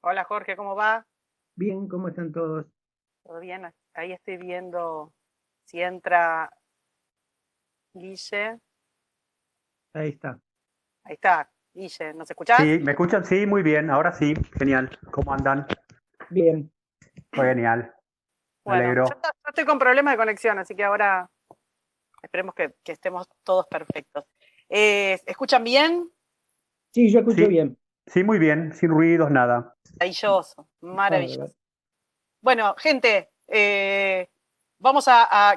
Hola Jorge, ¿cómo va? Bien, ¿cómo están todos? ¿Todo bien? Ahí estoy viendo si entra Guille. Ahí está. Ahí está, Guille, ¿nos escuchás? Sí, ¿me escuchan? Sí, muy bien, ahora sí, genial. ¿Cómo andan? Bien. Fue genial, me Bueno, alegro. yo estoy con problemas de conexión, así que ahora esperemos que estemos todos perfectos. ¿Escuchan bien? Sí, yo escucho Sí, bien. sí, muy bien, sin ruidos, nada. Maravilloso, Bárbaro. maravilloso. Bueno, gente, vamos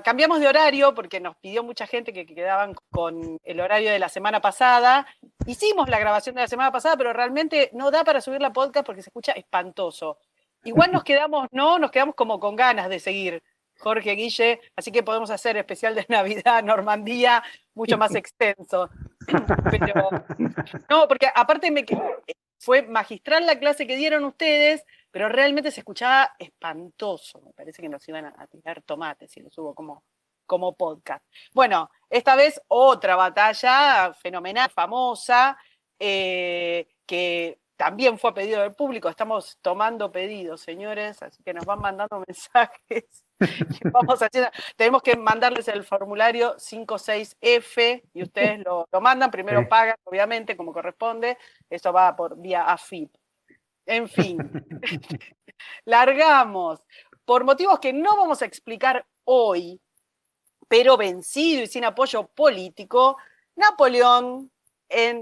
cambiamos de horario porque nos pidió mucha gente que quedaban con el horario de la semana pasada. Hicimos la grabación de la semana pasada, pero realmente no da para subir la podcast porque se escucha espantoso. Igual nos quedamos, ¿no? Nos quedamos como con ganas de seguir, Jorge, Guille, así que podemos hacer especial de Navidad, Normandía, mucho más extenso. Pero no, porque aparte fue magistral la clase que dieron ustedes, pero realmente se escuchaba espantoso. Me parece que nos iban a tirar tomates si lo subo como podcast. Bueno, esta vez otra batalla fenomenal, famosa, que también fue a pedido del público. Estamos tomando pedidos, señores, así que nos van mandando mensajes. Vamos haciendo, tenemos que mandarles el formulario 56F y ustedes lo mandan, primero Sí. pagan, obviamente, como corresponde, eso va por vía AFIP. En fin, largamos. Por motivos que no vamos a explicar hoy, pero vencido y sin apoyo político, Napoleón,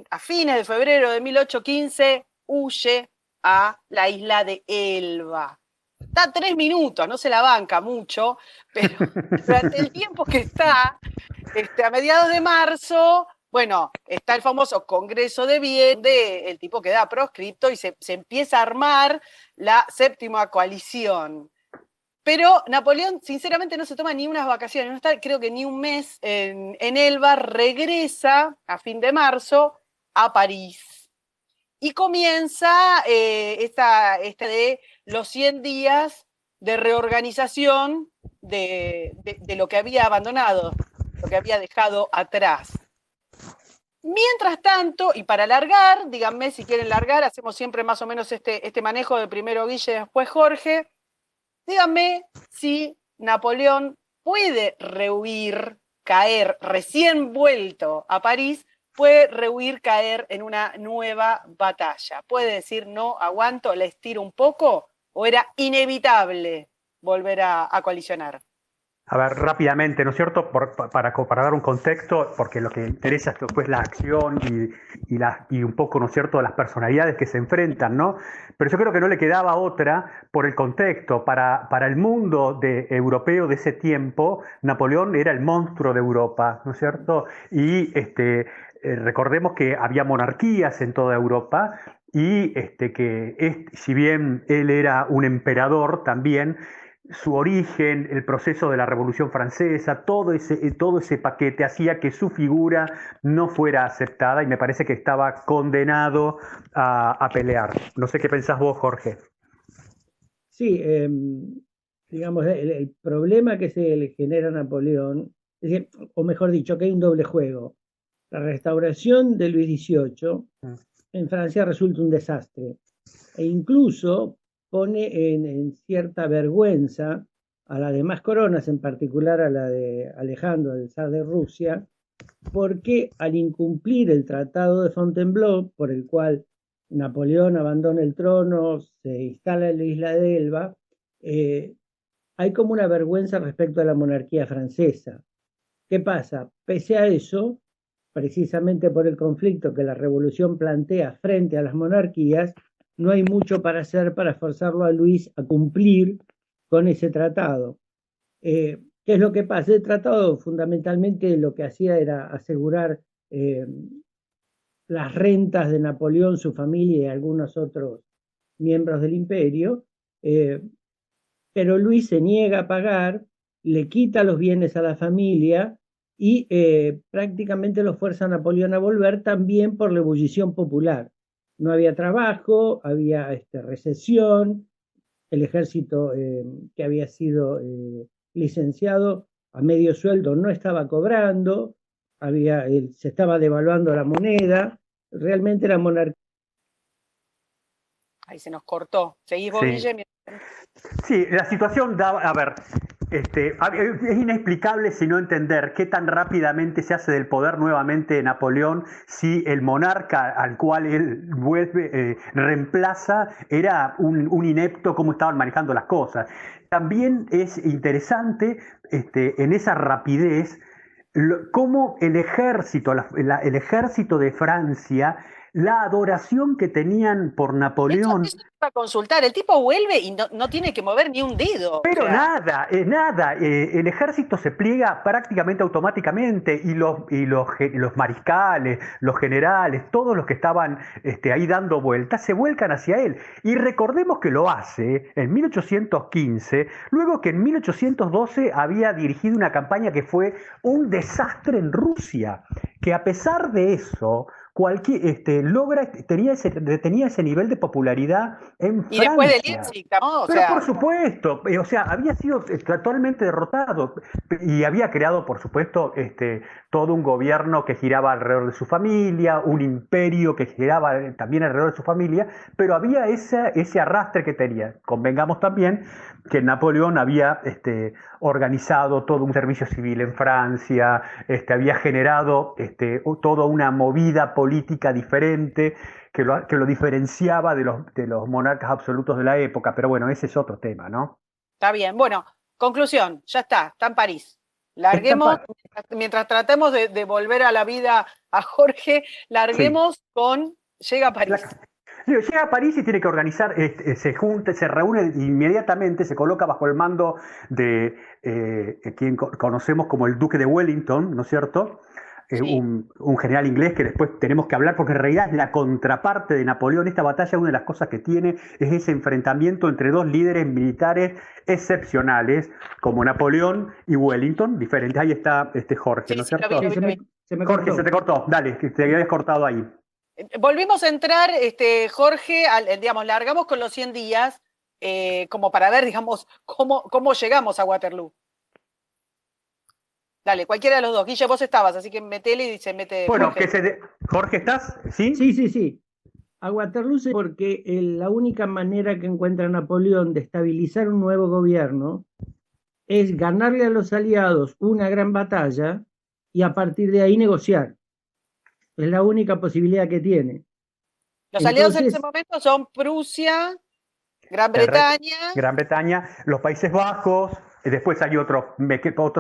a fines de febrero de 1815, huye a la isla de Elba. Está 3 minutos, no se la banca mucho, pero durante el tiempo que está, a mediados de marzo, bueno, está el famoso Congreso de Viena, donde el tipo queda proscripto y se empieza a armar la séptima coalición. Pero Napoleón, sinceramente, no se toma ni unas vacaciones, no está, creo que ni un mes en Elba, regresa a fin de marzo a París. Y comienza de los 100 días de reorganización de lo que había abandonado, lo que había dejado atrás. Mientras tanto, y para largar, díganme si quieren largar, hacemos siempre más o menos este manejo de primero Guille, después Jorge. Díganme si Napoleón puede rehuir, caer, recién vuelto a París, puede rehuir, caer en una nueva batalla. Puede decir, no, aguanto, le estiro un poco, o era inevitable volver a colisionar. A ver, rápidamente, ¿no es cierto? Para dar un contexto, porque lo que interesa es después la acción y un poco, ¿no es cierto?, las personalidades que se enfrentan, ¿no? Pero yo creo que no le quedaba otra por el contexto. Para el mundo europeo de ese tiempo, Napoleón era el monstruo de Europa, ¿no es cierto? Recordemos que había monarquías en toda Europa y si bien él era un emperador también, su origen, el proceso de la Revolución Francesa, todo ese paquete hacía que su figura no fuera aceptada y me parece que estaba condenado a pelear. No sé qué pensás vos, Jorge. Sí, digamos, el problema que se le genera a Napoleón, es decir, o mejor dicho, que hay un doble juego. La restauración de Luis XVIII en Francia resulta un desastre e incluso pone en cierta vergüenza a las demás coronas, en particular a la de Alejandro, el zar de Rusia, porque al incumplir el Tratado de Fontainebleau, por el cual Napoleón abandona el trono, se instala en la isla de Elba, eh, hay como una vergüenza respecto a la monarquía francesa. ¿Qué pasa? Pese a eso, precisamente por el conflicto que la revolución plantea frente a las monarquías, no hay mucho para hacer para forzarlo a Luis a cumplir con ese tratado. ¿Qué es lo que pasa? El tratado fundamentalmente lo que hacía era asegurar las rentas de Napoleón, su familia y algunos otros miembros del imperio, eh, pero Luis se niega a pagar, le quita los bienes a la familia y prácticamente lo fuerza a Napoleón a volver también por la ebullición popular. No había trabajo, había recesión, el ejército que había sido licenciado a medio sueldo no estaba cobrando, se estaba devaluando la moneda, realmente la monarquía Ahí se nos cortó. ¿Seguís vos, Sí. Guille? Sí, la situación da, a ver, es inexplicable si no entender qué tan rápidamente se hace del poder nuevamente Napoleón si el monarca al cual él vuelve, reemplaza, era un inepto, cómo estaban manejando las cosas. También es interesante en esa rapidez cómo el ejército, el ejército de Francia, la adoración que tenían por Napoleón. Eso iba a consultar. El tipo vuelve y no tiene que mover ni un dedo. Pero o sea, nada, el ejército se pliega prácticamente automáticamente y los mariscales, los generales, todos los que estaban ahí dando vueltas, se vuelcan hacia él. Y recordemos que lo hace en 1815, luego que en 1812 había dirigido una campaña que fue un desastre en Rusia, que a pesar de eso tenía ese nivel de popularidad en y después de Francia. Leipzig, ¿no? O Pero sea, por supuesto, o sea, había sido totalmente derrotado y había creado, por supuesto, todo un gobierno que giraba alrededor de su familia, un imperio que giraba también alrededor de su familia, pero había ese arrastre que tenía. Convengamos también que Napoleón había organizado todo un servicio civil en Francia, había generado toda una movida política diferente que lo diferenciaba de los monarcas absolutos de la época, pero bueno, ese es otro tema, ¿no? está bien. Bueno, conclusión, ya está en París. Larguemos, mientras tratemos de volver a la vida a Jorge, larguemos con Llega a París. Llega a París y tiene que organizar, se reúne inmediatamente, se coloca bajo el mando de quien conocemos como el Duque de Wellington, ¿no es cierto? Sí. Un general inglés que después tenemos que hablar porque en realidad es la contraparte de Napoleón. Esta batalla, una de las cosas que tiene es ese enfrentamiento entre dos líderes militares excepcionales como Napoleón y Wellington, diferentes. Ahí está Jorge, Sí, ¿no es sí, cierto? Se me Jorge, cortó. se te cortó, dale, que te habías cortado ahí. Volvimos a entrar, Jorge, digamos, largamos con los 100 días, como para ver, digamos, cómo llegamos a Waterloo. Dale, cualquiera de los dos. Guille, vos estabas, así que metele y se mete. Bueno, Jorge. Jorge, ¿estás? ¿Sí? Sí. A Waterloo porque la única manera que encuentra Napoleón de estabilizar un nuevo gobierno es ganarle a los aliados una gran batalla y a partir de ahí negociar. Es la única posibilidad que tiene. Los aliados en ese momento son Prusia, Gran Bretaña, los Países Bajos, después hay otros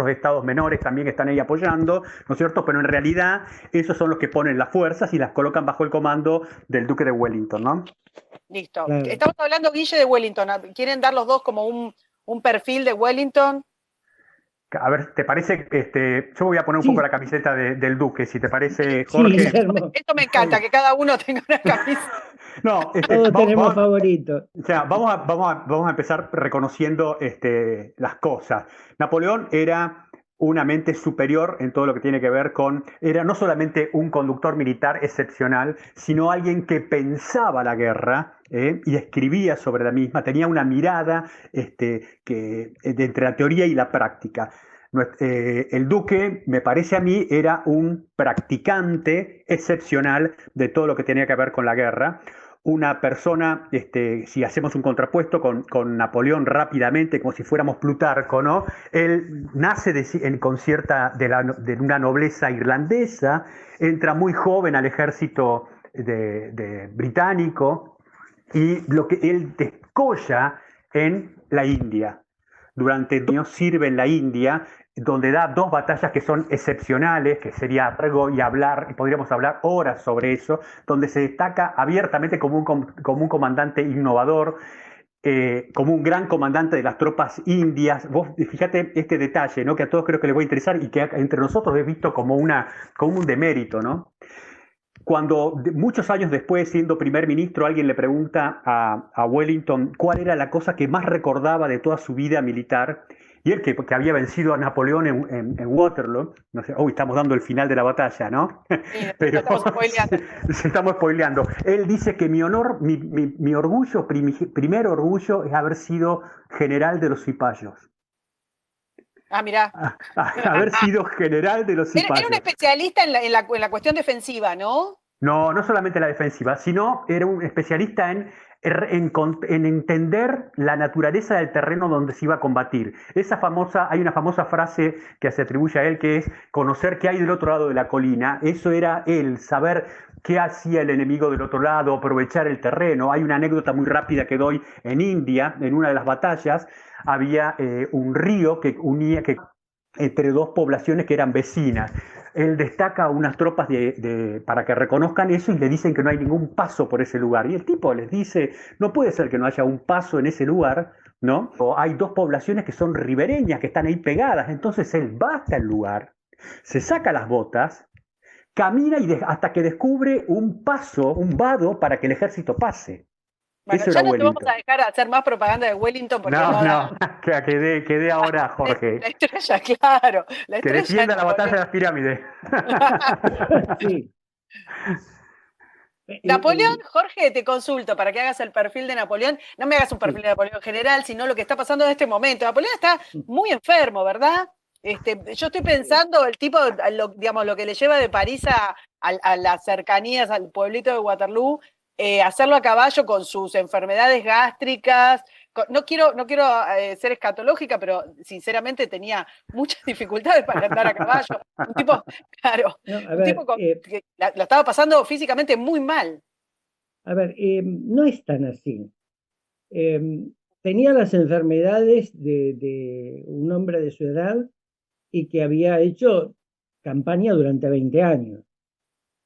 estados menores también que están ahí apoyando, ¿no es cierto? Pero en realidad esos son los que ponen las fuerzas y las colocan bajo el comando del Duque de Wellington, ¿no? Listo. Claro. Estamos hablando, Guille, de Wellington. ¿Quieren dar los dos como un perfil de Wellington? A ver, ¿te parece? Yo voy a poner un poco la camiseta del Duque, si te parece, Sí, Jorge. Esto me encanta, que cada uno tenga una camisa. No, todos tenemos favoritos. O sea, vamos a empezar reconociendo las cosas. Napoleón era una mente superior en todo lo que tiene que ver era no solamente un conductor militar excepcional, sino alguien que pensaba la guerra y escribía sobre la misma, tenía una mirada entre la teoría y la práctica. El duque, me parece a mí, era un practicante excepcional de todo lo que tenía que ver con la guerra. Una persona, si hacemos un contrapuesto con Napoleón rápidamente, como si fuéramos Plutarco, ¿no? Él nace de una nobleza irlandesa, entra muy joven al ejército británico y lo que él descolla en la India. Durante 2 años sirve en la India, donde da 2 batallas que son excepcionales, que sería algo y podríamos hablar horas sobre eso, donde se destaca abiertamente como un comandante innovador, como un gran comandante de las tropas indias. Vos fíjate este detalle, ¿no? Que a todos creo que les va a interesar y que entre nosotros es visto como un demérito, ¿no? Cuando muchos años después, siendo primer ministro, alguien le pregunta a Wellington cuál era la cosa que más recordaba de toda su vida militar, y él que había vencido a Napoleón en Waterloo, no sé, estamos dando el final de la batalla, ¿no? Sí, pero estamos spoileando. se estamos spoileando. Él dice que mi orgullo, primer orgullo, es haber sido general de los cipayos. Ah, mirá. Haber sido general de los cipayos. Era un especialista en la cuestión defensiva, ¿no? No solamente la defensiva, sino era un especialista en en entender la naturaleza del terreno donde se iba a combatir. Hay una famosa frase que se atribuye a él, que es conocer qué hay del otro lado de la colina. Eso era él, saber qué hacía el enemigo del otro lado, aprovechar el terreno. Hay una anécdota muy rápida que doy. En India, en una de las batallas, había un río que unía entre dos poblaciones que eran vecinas. Él destaca unas tropas para que reconozcan eso y le dicen que no hay ningún paso por ese lugar. Y el tipo les dice, no puede ser que no haya un paso en ese lugar, ¿no? O hay dos poblaciones que son ribereñas, que están ahí pegadas. Entonces él va hasta el lugar, se saca las botas, camina hasta que descubre un paso, un vado para que el ejército pase. Bueno, Eso ya era no te vamos Wellington. a dejar hacer más propaganda de Wellington porque No, quedé ahora, La Jorge. estrella, claro. La Que estrella defienda de la batalla de Napoleón. las pirámides. Sí. Napoleón, Jorge, te consulto para que hagas el perfil de Napoleón. No me hagas un perfil Sí. de Napoleón general, sino lo que está pasando en este momento. Napoleón está muy enfermo, ¿verdad? Yo estoy pensando, el tipo, digamos, lo que le lleva de París a las cercanías, al pueblito de Waterloo, hacerlo a caballo con sus enfermedades gástricas. No quiero ser escatológica, pero sinceramente tenía muchas dificultades para andar a caballo. Un tipo, claro, No, un tipo que la estaba pasando físicamente muy mal. no es tan así. Tenía las enfermedades de un hombre de su edad y que había hecho campaña durante 20 años.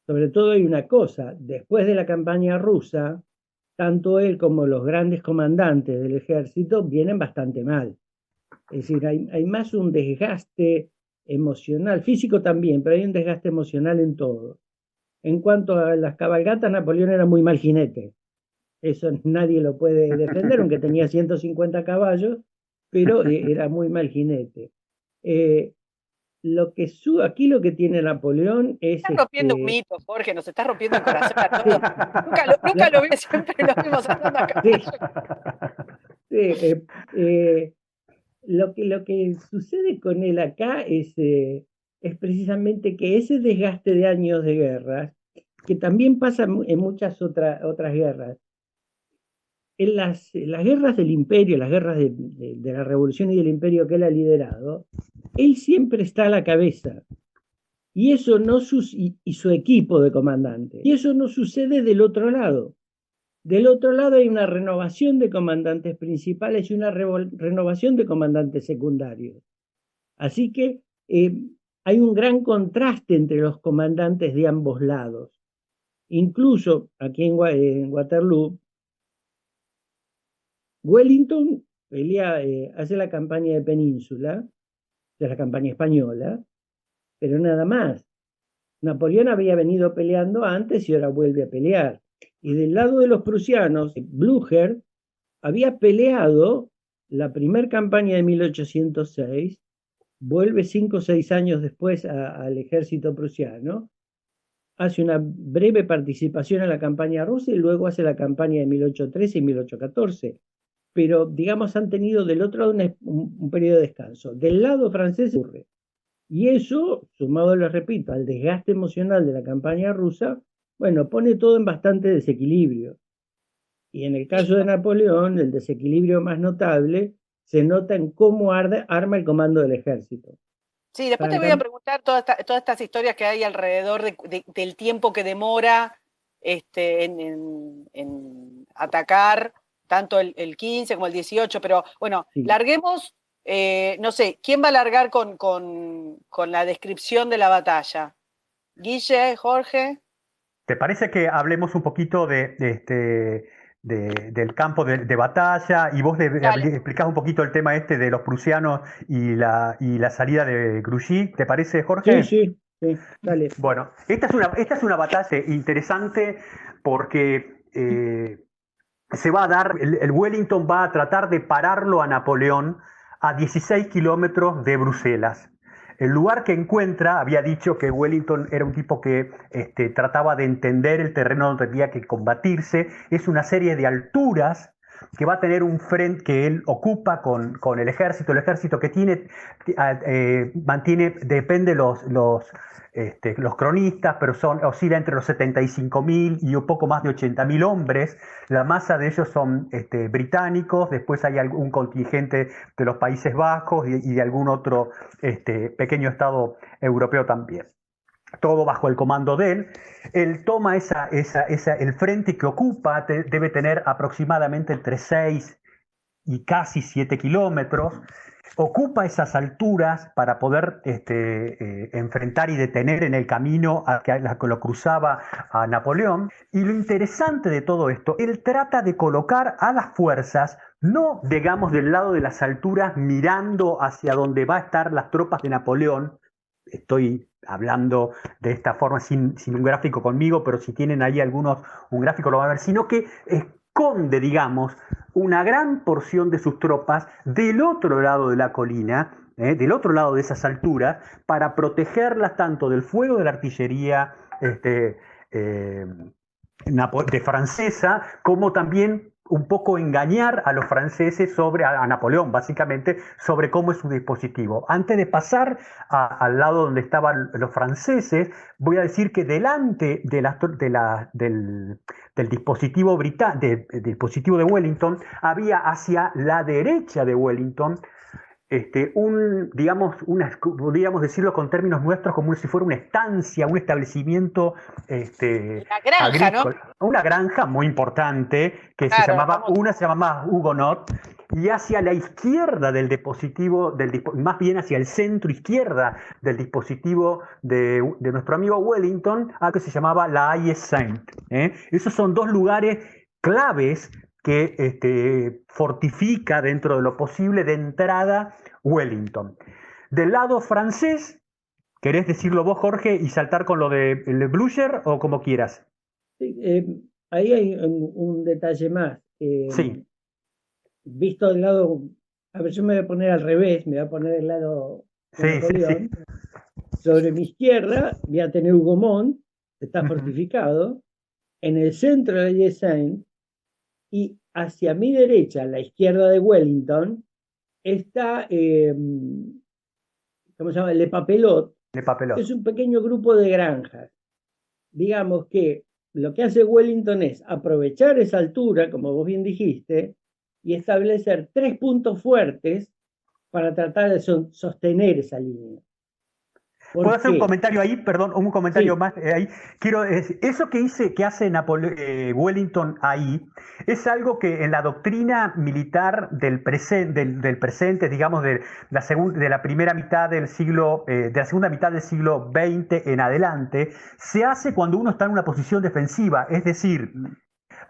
Sobre todo hay una cosa, después de la campaña rusa, tanto él como los grandes comandantes del ejército vienen bastante mal. Es decir, hay más un desgaste emocional, físico también, pero hay un desgaste emocional en todo. En cuanto a las cabalgatas, Napoleón era muy mal jinete. Eso nadie lo puede defender, aunque tenía 150 caballos, pero era muy mal jinete. Eh, Aquí lo que tiene Napoleón es Estás rompiendo un mito, Jorge, nos estás rompiendo el corazón a todos. Nunca lo vi, siempre lo vimos andando a sí, caballo. sí, lo que sucede con él acá es precisamente que ese desgaste de años de guerras, que también pasa en muchas otras guerras, en las guerras del imperio, las guerras de la revolución y del imperio que él ha liderado, él siempre está a la cabeza. Y eso no y su equipo de comandantes. Y eso no sucede del otro lado. Del otro lado hay una renovación de comandantes principales y una renovación de comandantes secundarios. Así que hay un gran contraste entre los comandantes de ambos lados. Incluso aquí en Waterloo, Wellington hace la campaña de Península, de la campaña española, pero nada más. Napoleón había venido peleando antes y ahora vuelve a pelear. Y del lado de los prusianos, Blücher había peleado la primera campaña de 1806, vuelve 5 o 6 años después al ejército prusiano, hace una breve participación en la campaña rusa y luego hace la campaña de 1813 y 1814. Pero, digamos, han tenido del otro lado un periodo de descanso. Del lado francés ocurre. Y eso, sumado, les repito, al desgaste emocional de la campaña rusa, bueno, pone todo en bastante desequilibrio. Y en el caso de Napoleón, el desequilibrio más notable se nota en cómo arma el comando del ejército. Sí, después te voy a preguntar todas estas historias que hay alrededor del tiempo que demora en atacar tanto el 15 como el 18, pero bueno, sí. Larguemos, no sé, ¿quién va a largar con la descripción de la batalla? Guille, Jorge. ¿Te parece que hablemos un poquito del campo de batalla y vos explicás un poquito el tema de los prusianos y la salida de Grouchy? ¿Te parece, Jorge? Sí, dale. Bueno, esta es una batalla interesante porque se va a dar, el Wellington va a tratar de pararlo a Napoleón a 16 kilómetros de Bruselas. El lugar que encuentra, había dicho que Wellington era un tipo que trataba de entender el terreno donde tenía que combatirse, es una serie de alturas que va a tener un frente que él ocupa con el ejército que tiene, mantiene, depende los cronistas, pero oscila entre los 75.000 y un poco más de 80.000 hombres. La masa de ellos son británicos, después hay algún contingente de los Países Bajos y de algún otro pequeño estado europeo también. Todo bajo el comando de él. Él toma el frente que ocupa, debe tener aproximadamente entre 6 y casi 7 kilómetros. Ocupa esas alturas para poder enfrentar y detener en el camino a que lo cruzaba a Napoleón. Y lo interesante de todo esto, él trata de colocar a las fuerzas, no digamos del lado de las alturas mirando hacia donde va a estar las tropas de Napoleón. Estoy hablando de esta forma sin un gráfico conmigo, pero si tienen ahí un gráfico lo van a ver, sino que esconde, digamos, una gran porción de sus tropas del otro lado de la colina, del otro lado de esas alturas, para protegerlas tanto del fuego de la artillería de francesa, como también un poco engañar a los franceses a Napoleón, básicamente, sobre cómo es su dispositivo. Antes de pasar al lado donde estaban los franceses, voy a decir que delante del dispositivo del dispositivo de Wellington, había hacia la derecha de Wellington podríamos decirlo con términos nuestros, como si fuera una estancia, un establecimiento una granja, agrícola, ¿no? Una granja muy importante que claro, se llamaba Huguenot, y hacia la izquierda del dispositivo, más bien hacia el centro izquierda del dispositivo de nuestro amigo Wellington, que se llamaba La Haie-Sainte. Esos son dos lugares claves que fortifica dentro de lo posible de entrada Wellington. Del lado francés, ¿querés decirlo vos, Jorge, y saltar con lo de Blücher o como quieras? Sí, ahí hay un detalle más. Sí. Visto del lado, a ver, yo me voy a poner al revés, me voy a poner del lado de Napoleón. Sí. Sobre mi izquierda voy a tener Hougomont, que está fortificado. En el centro de Haie-Sainte, y hacia mi derecha, a la izquierda de Wellington, está, ¿cómo se llama? Le Papelot, que es un pequeño grupo de granjas. Digamos que lo que hace Wellington es aprovechar esa altura, como vos bien dijiste, y establecer 3 puntos fuertes para tratar de sostener esa línea. ¿Puedo hacer un comentario ahí? Perdón, un comentario más ahí. Eso que hace Wellington ahí es algo que en la doctrina militar del presente, digamos, de la primera mitad del siglo, de la segunda mitad del siglo XX en adelante, se hace cuando uno está en una posición defensiva. Es decir,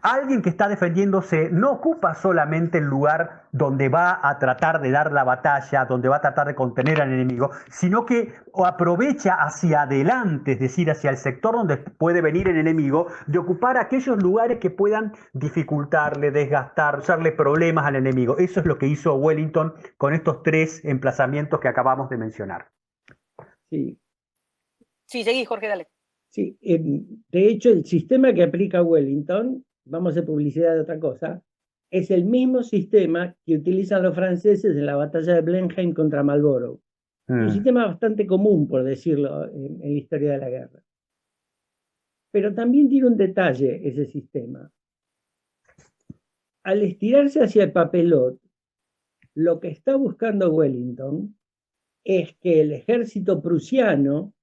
alguien que está defendiéndose no ocupa solamente el lugar donde va a tratar de dar la batalla, donde va a tratar de contener al enemigo, sino que aprovecha hacia adelante, es decir, hacia el sector donde puede venir el enemigo, de ocupar aquellos lugares que puedan dificultarle, hacerle problemas al enemigo. Eso es lo que hizo Wellington con estos 3 emplazamientos que acabamos de mencionar. Sí. Sí, seguí, Jorge, dale. Sí, de hecho, el sistema que aplica Wellington, vamos a hacer publicidad de otra cosa, es el mismo sistema que utilizan los franceses en la batalla de Blenheim contra Marlborough. Un sistema bastante común, por decirlo, en la historia de la guerra. Pero también tiene un detalle ese sistema. Al estirarse hacia el Papelot, lo que está buscando Wellington es que el ejército prusiano,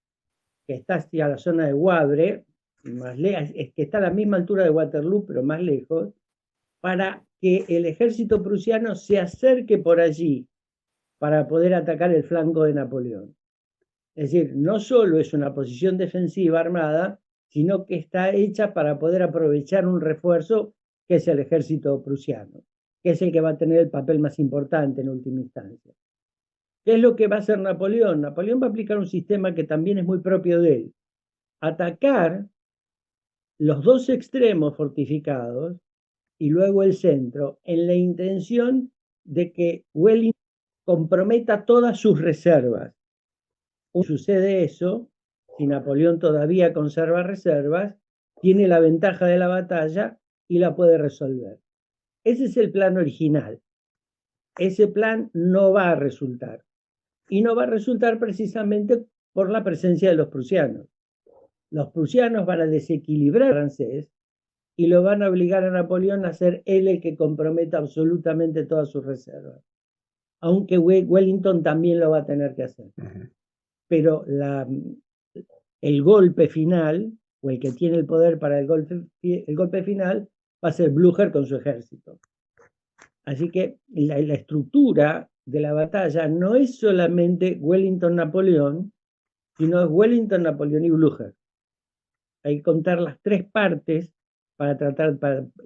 que está hacia la zona de Wavre, es que está a la misma altura de Waterloo, pero más lejos, para que el ejército prusiano se acerque por allí para poder atacar el flanco de Napoleón. Es decir, no solo es una posición defensiva armada, sino que está hecha para poder aprovechar un refuerzo que es el ejército prusiano, que es el que va a tener el papel más importante en última instancia. ¿Qué es lo que va a hacer Napoleón? Napoleón va a aplicar un sistema que también es muy propio de él. Atacar los 2 extremos fortificados y luego el centro, en la intención de que Wellington comprometa todas sus reservas. Sucede eso, si Napoleón todavía conserva reservas, tiene la ventaja de la batalla y la puede resolver. Ese es el plan original. Ese plan no va a resultar. Y no va a resultar precisamente por la presencia de los prusianos. Los prusianos van a desequilibrar al francés y lo van a obligar a Napoleón a ser él el que comprometa absolutamente todas sus reservas. Aunque Wellington también lo va a tener que hacer. Pero el golpe final, o el que tiene el poder para el golpe final, va a ser Blücher con su ejército. Así que la estructura de la batalla no es solamente Wellington-Napoleón, sino es Wellington-Napoleón y Blücher. Hay que contar las tres partes para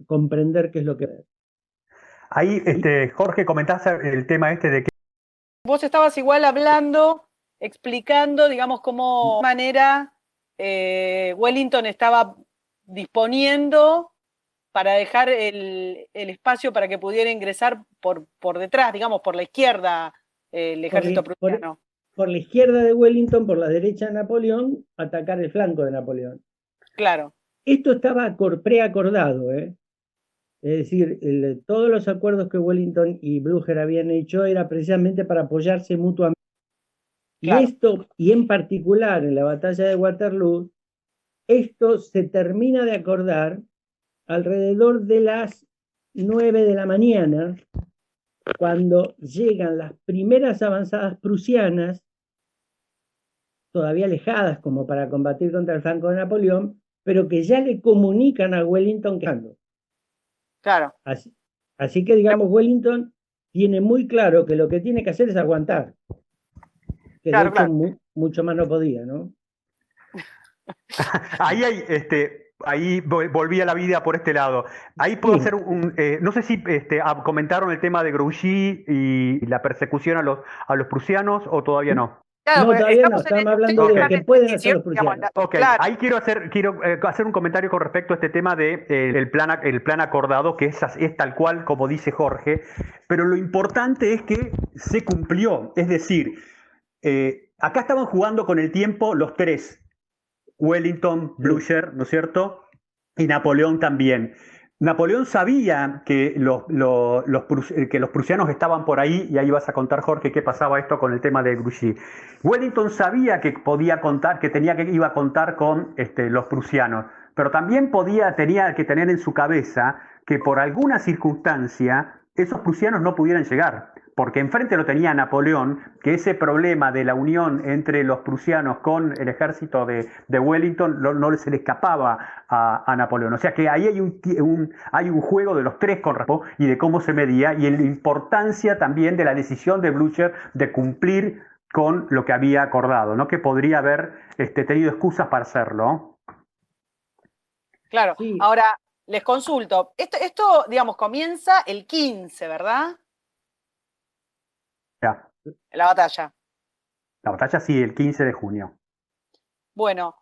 comprender qué es lo que es. Ahí, Jorge, comentás el tema de que... Vos estabas igual hablando, explicando, digamos, cómo manera Wellington estaba disponiendo para dejar el espacio para que pudiera ingresar por detrás, digamos, por la izquierda, el ejército prusiano. Por la izquierda de Wellington, por la derecha de Napoleón, atacar el flanco de Napoleón. Claro. Esto estaba preacordado, ¿eh? Es decir, todos los acuerdos que Wellington y Blücher habían hecho era precisamente para apoyarse mutuamente. Claro. Y en particular en la batalla de Waterloo, esto se termina de acordar alrededor de las 9 de la mañana, cuando llegan las primeras avanzadas prusianas, todavía alejadas como para combatir contra el flanco de Napoleón, pero que ya le comunican a Wellington que ando. Claro. Así que, digamos, Wellington tiene muy claro que lo que tiene que hacer es aguantar. Que claro, de hecho mucho más no podía, ¿no? Ahí volví a la vida por este lado. Ahí puedo hacer no sé si comentaron el tema de Grouchy y la persecución a los prusianos o todavía no. Claro, no, todavía no, estamos hablando de lo que pueden hacer los prusianos. Claro. Ahí quiero hacer un comentario con respecto a este tema de el plan acordado, que es tal cual como dice Jorge, pero lo importante es que se cumplió. Es decir, acá estaban jugando con el tiempo los tres, Wellington, Blücher, ¿no es cierto? Y Napoleón también. Napoleón sabía que los prusianos estaban por ahí, y ahí vas a contar, Jorge, qué pasaba esto con el tema de Grouchy. Wellington sabía que iba a contar con los prusianos, pero también tenía que tener en su cabeza que por alguna circunstancia esos prusianos no pudieran llegar, porque enfrente lo tenía Napoleón, que ese problema de la unión entre los prusianos con el ejército de Wellington no se le escapaba a Napoleón. O sea que ahí hay un juego de los tres con respecto y de cómo se medía, y la importancia también de la decisión de Blücher de cumplir con lo que había acordado, ¿no? Que podría haber tenido excusas para hacerlo. Claro, sí. Ahora les consulto, esto digamos, comienza el 15, ¿verdad? Ya. La batalla. La batalla sí, el 15 de junio. Bueno,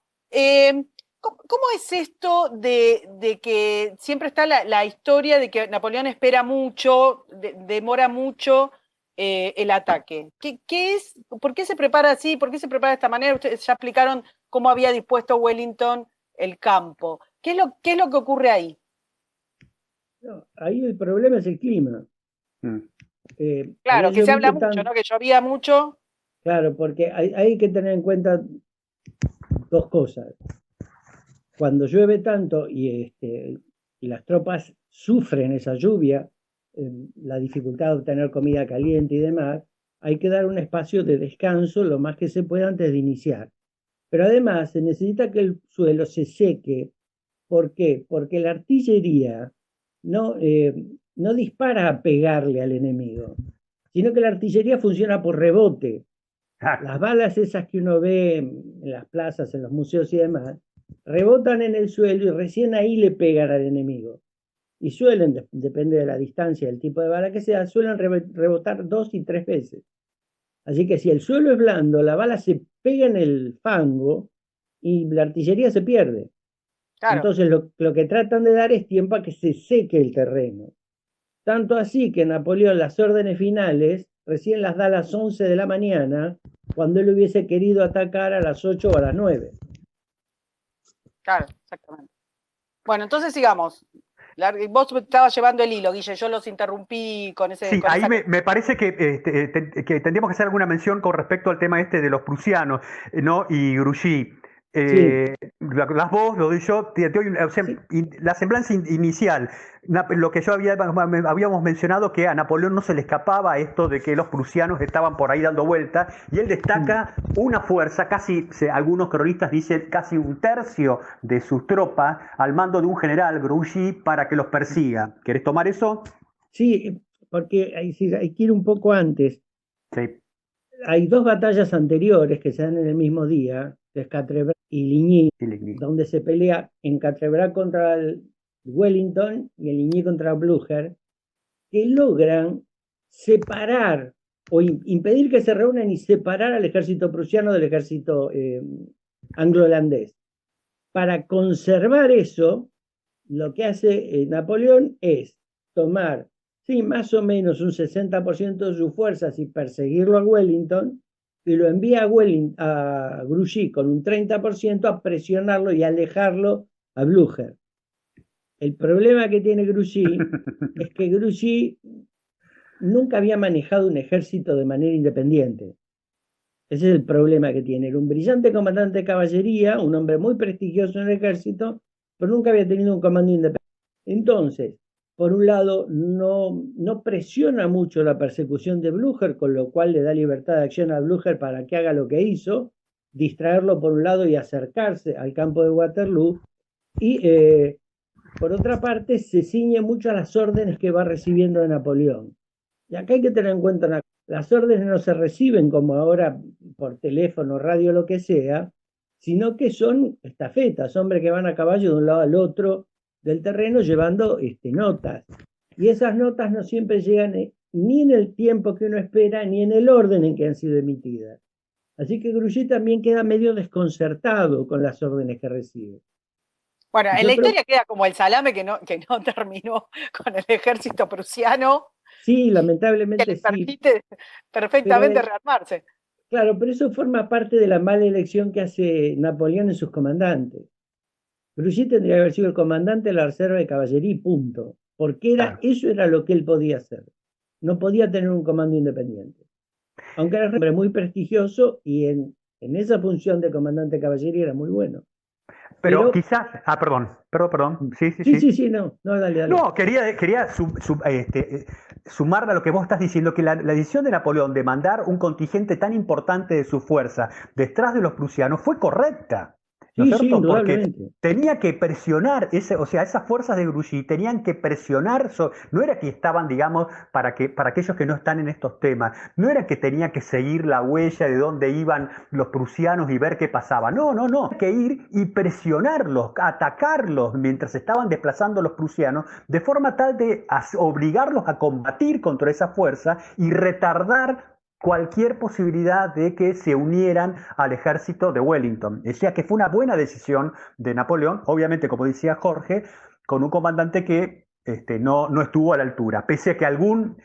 ¿cómo es esto de que siempre está la historia de que Napoleón espera mucho, demora mucho el ataque? ¿Qué es? ¿Por qué se prepara así? ¿Por qué se prepara de esta manera? Ustedes ya explicaron cómo había dispuesto Wellington el campo. ¿Qué es lo que ocurre ahí? No, ahí el problema es el clima. Claro, que se habla mucho, ¿no? Que llovía mucho. Claro, porque hay que tener en cuenta dos cosas. Cuando llueve tanto y las tropas sufren esa lluvia, la dificultad de obtener comida caliente y demás, hay que dar un espacio de descanso lo más que se pueda antes de iniciar. Pero además se necesita que el suelo se seque. ¿Por qué? Porque la artillería no dispara a pegarle al enemigo, sino que la artillería funciona por rebote. Las balas esas que uno ve en las plazas, en los museos y demás, rebotan en el suelo y recién ahí le pegan al enemigo. Y suelen, depende de la distancia, del tipo de bala que sea, suelen rebotar 2 y 3 veces. Así que si el suelo es blando, la bala se pega en el fango y la artillería se pierde. Claro. Entonces lo que tratan de dar es tiempo a que se seque el terreno. Tanto así que Napoleón las órdenes finales recién las da a las 11 de la mañana, cuando él hubiese querido atacar a las 8 o a las 9. Claro, exactamente. Bueno, entonces sigamos. Vos estabas llevando el hilo, Guille, yo los interrumpí con ese... Sí, con ahí esa... me parece que tendríamos que hacer alguna mención con respecto al tema este de los prusianos, ¿no? Y Grouchy. Sí, Las vos, lo doy yo, o sea, sí, la semblanza inicial, lo que yo habíamos mencionado, que a Napoleón no se le escapaba esto de que los prusianos estaban por ahí dando vuelta, y él destaca una fuerza, casi, algunos cronistas dicen, casi un tercio de sus tropas al mando de un general, Grouchy, para que los persiga. ¿Querés tomar eso? sí, porque sí, hay que ir un poco antes. Sí. Hay dos batallas anteriores que se dan en el mismo día, que es Catrebras y Ligny, Sí. donde se pelea en Catrebras contra el Wellington y en Ligny contra Blücher, que logran separar o impedir que se reúnan y separar al ejército prusiano del ejército anglo-holandés. Para conservar eso, lo que hace Napoleón es tomar, sí, más o menos un 60% de sus fuerzas y perseguirlo a Wellington, y lo envía a Grouchy con un 30% a presionarlo y alejarlo a Blücher. El problema que tiene Grouchy es que Grouchy nunca había manejado un ejército de manera independiente. Ese es el problema que tiene. Era un brillante comandante de caballería, un hombre muy prestigioso en el ejército, pero nunca había tenido un comando independiente. Entonces, por un lado, no presiona mucho la persecución de Blücher, con lo cual le da libertad de acción a Blücher para que haga lo que hizo, distraerlo por un lado y acercarse al campo de Waterloo, y por otra parte, se ciñe mucho a las órdenes que va recibiendo de Napoleón. Y acá hay que tener en cuenta una cosa. Las órdenes no se reciben como ahora por teléfono, radio, lo que sea, sino que son estafetas, hombres que van a caballo de un lado al otro del terreno llevando notas. Y esas notas no siempre llegan ni en el tiempo que uno espera, ni en el orden en que han sido emitidas. Así que Grouchy también queda medio desconcertado con las órdenes que recibe. Bueno, en Yo la creo, historia queda como el salame que no terminó con el ejército prusiano, sí, que lamentablemente le sí, permite pero perfectamente rearmarse. claro, pero eso forma parte de la mala elección que hace Napoleón en sus comandantes. Grouchy tendría que haber sido el comandante de la reserva de caballería y punto, porque Claro. eso era lo que él podía hacer. No podía tener un comando independiente. Aunque era un hombre muy prestigioso y en esa función de comandante de caballería era muy bueno. Pero Pero, quizás, perdón. Sí, sí, sí, sí. sí, sí, no, dale, dale. No, quería sumarle a lo que vos estás diciendo, que la decisión de Napoleón de mandar un contingente tan importante de su fuerza detrás de los prusianos fue correcta, ¿no es Sí, sí, cierto? Porque indudablemente. tenía que presionar, o sea, esas fuerzas de Grouchy tenían que presionar, no era que estaban, digamos, para aquellos que no están en estos temas, no era que tenía que seguir la huella de dónde iban los prusianos y ver qué pasaba, no, que ir y presionarlos, atacarlos mientras estaban desplazando los prusianos, de forma tal de obligarlos a combatir contra esa fuerza y retardar cualquier posibilidad de que se unieran al ejército de Wellington. Decía que fue una buena decisión de Napoleón, obviamente, como decía Jorge, con un comandante que no estuvo a la altura, pese a que algún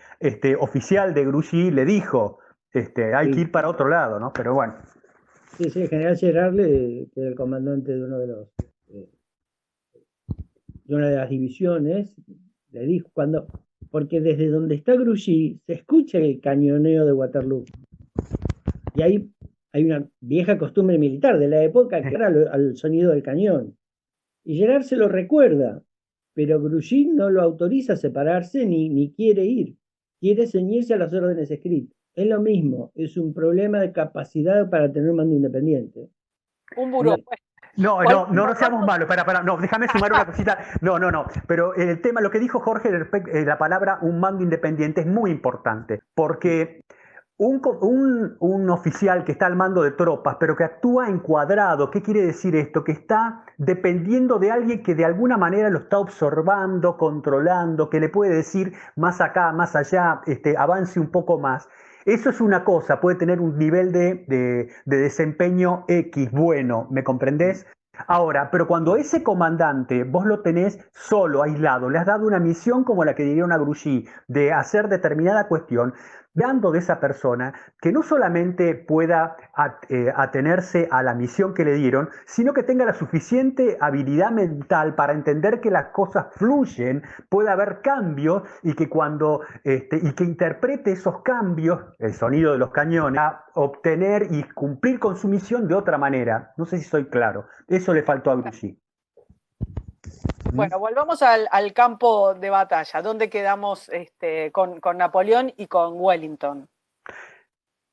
oficial de Grouchy le dijo, hay que Sí, ir para otro lado, ¿no? Pero bueno. sí, sí, el general Gerard, que era el comandante de de una de las divisiones, le dijo porque desde donde está Grouchy se escucha el cañoneo de Waterloo. Y hay una vieja costumbre militar de la época que era al sonido del cañón. Y Gerard se lo recuerda, pero Grouchy no lo autoriza a separarse ni quiere ir. Quiere ceñirse a las órdenes escritas. Es lo mismo, es un problema de capacidad para tener un mando independiente. Un buró. No seamos malos, no, déjame sumar una cosita, no, pero el tema, lo que dijo Jorge, la palabra un mando independiente es muy importante, porque un oficial que está al mando de tropas, pero que actúa encuadrado, ¿qué quiere decir esto? Que está dependiendo de alguien que de alguna manera lo está observando, controlando, que le puede decir más acá, más allá, avance un poco más. Eso es una cosa, puede tener un nivel de desempeño X bueno, ¿me comprendés? Ahora, pero cuando ese comandante vos lo tenés solo, aislado, le has dado una misión como la que diría una Grouchy, de hacer determinada cuestión, dando de esa persona que no solamente pueda atenerse a la misión que le dieron, sino que tenga la suficiente habilidad mental para entender que las cosas fluyen, puede haber cambios y que y que interprete esos cambios, el sonido de los cañones, a obtener y cumplir con su misión de otra manera. No sé si soy claro. Eso le faltó a Grouchy. Bueno, volvamos al campo de batalla. ¿Dónde quedamos con Napoleón y con Wellington?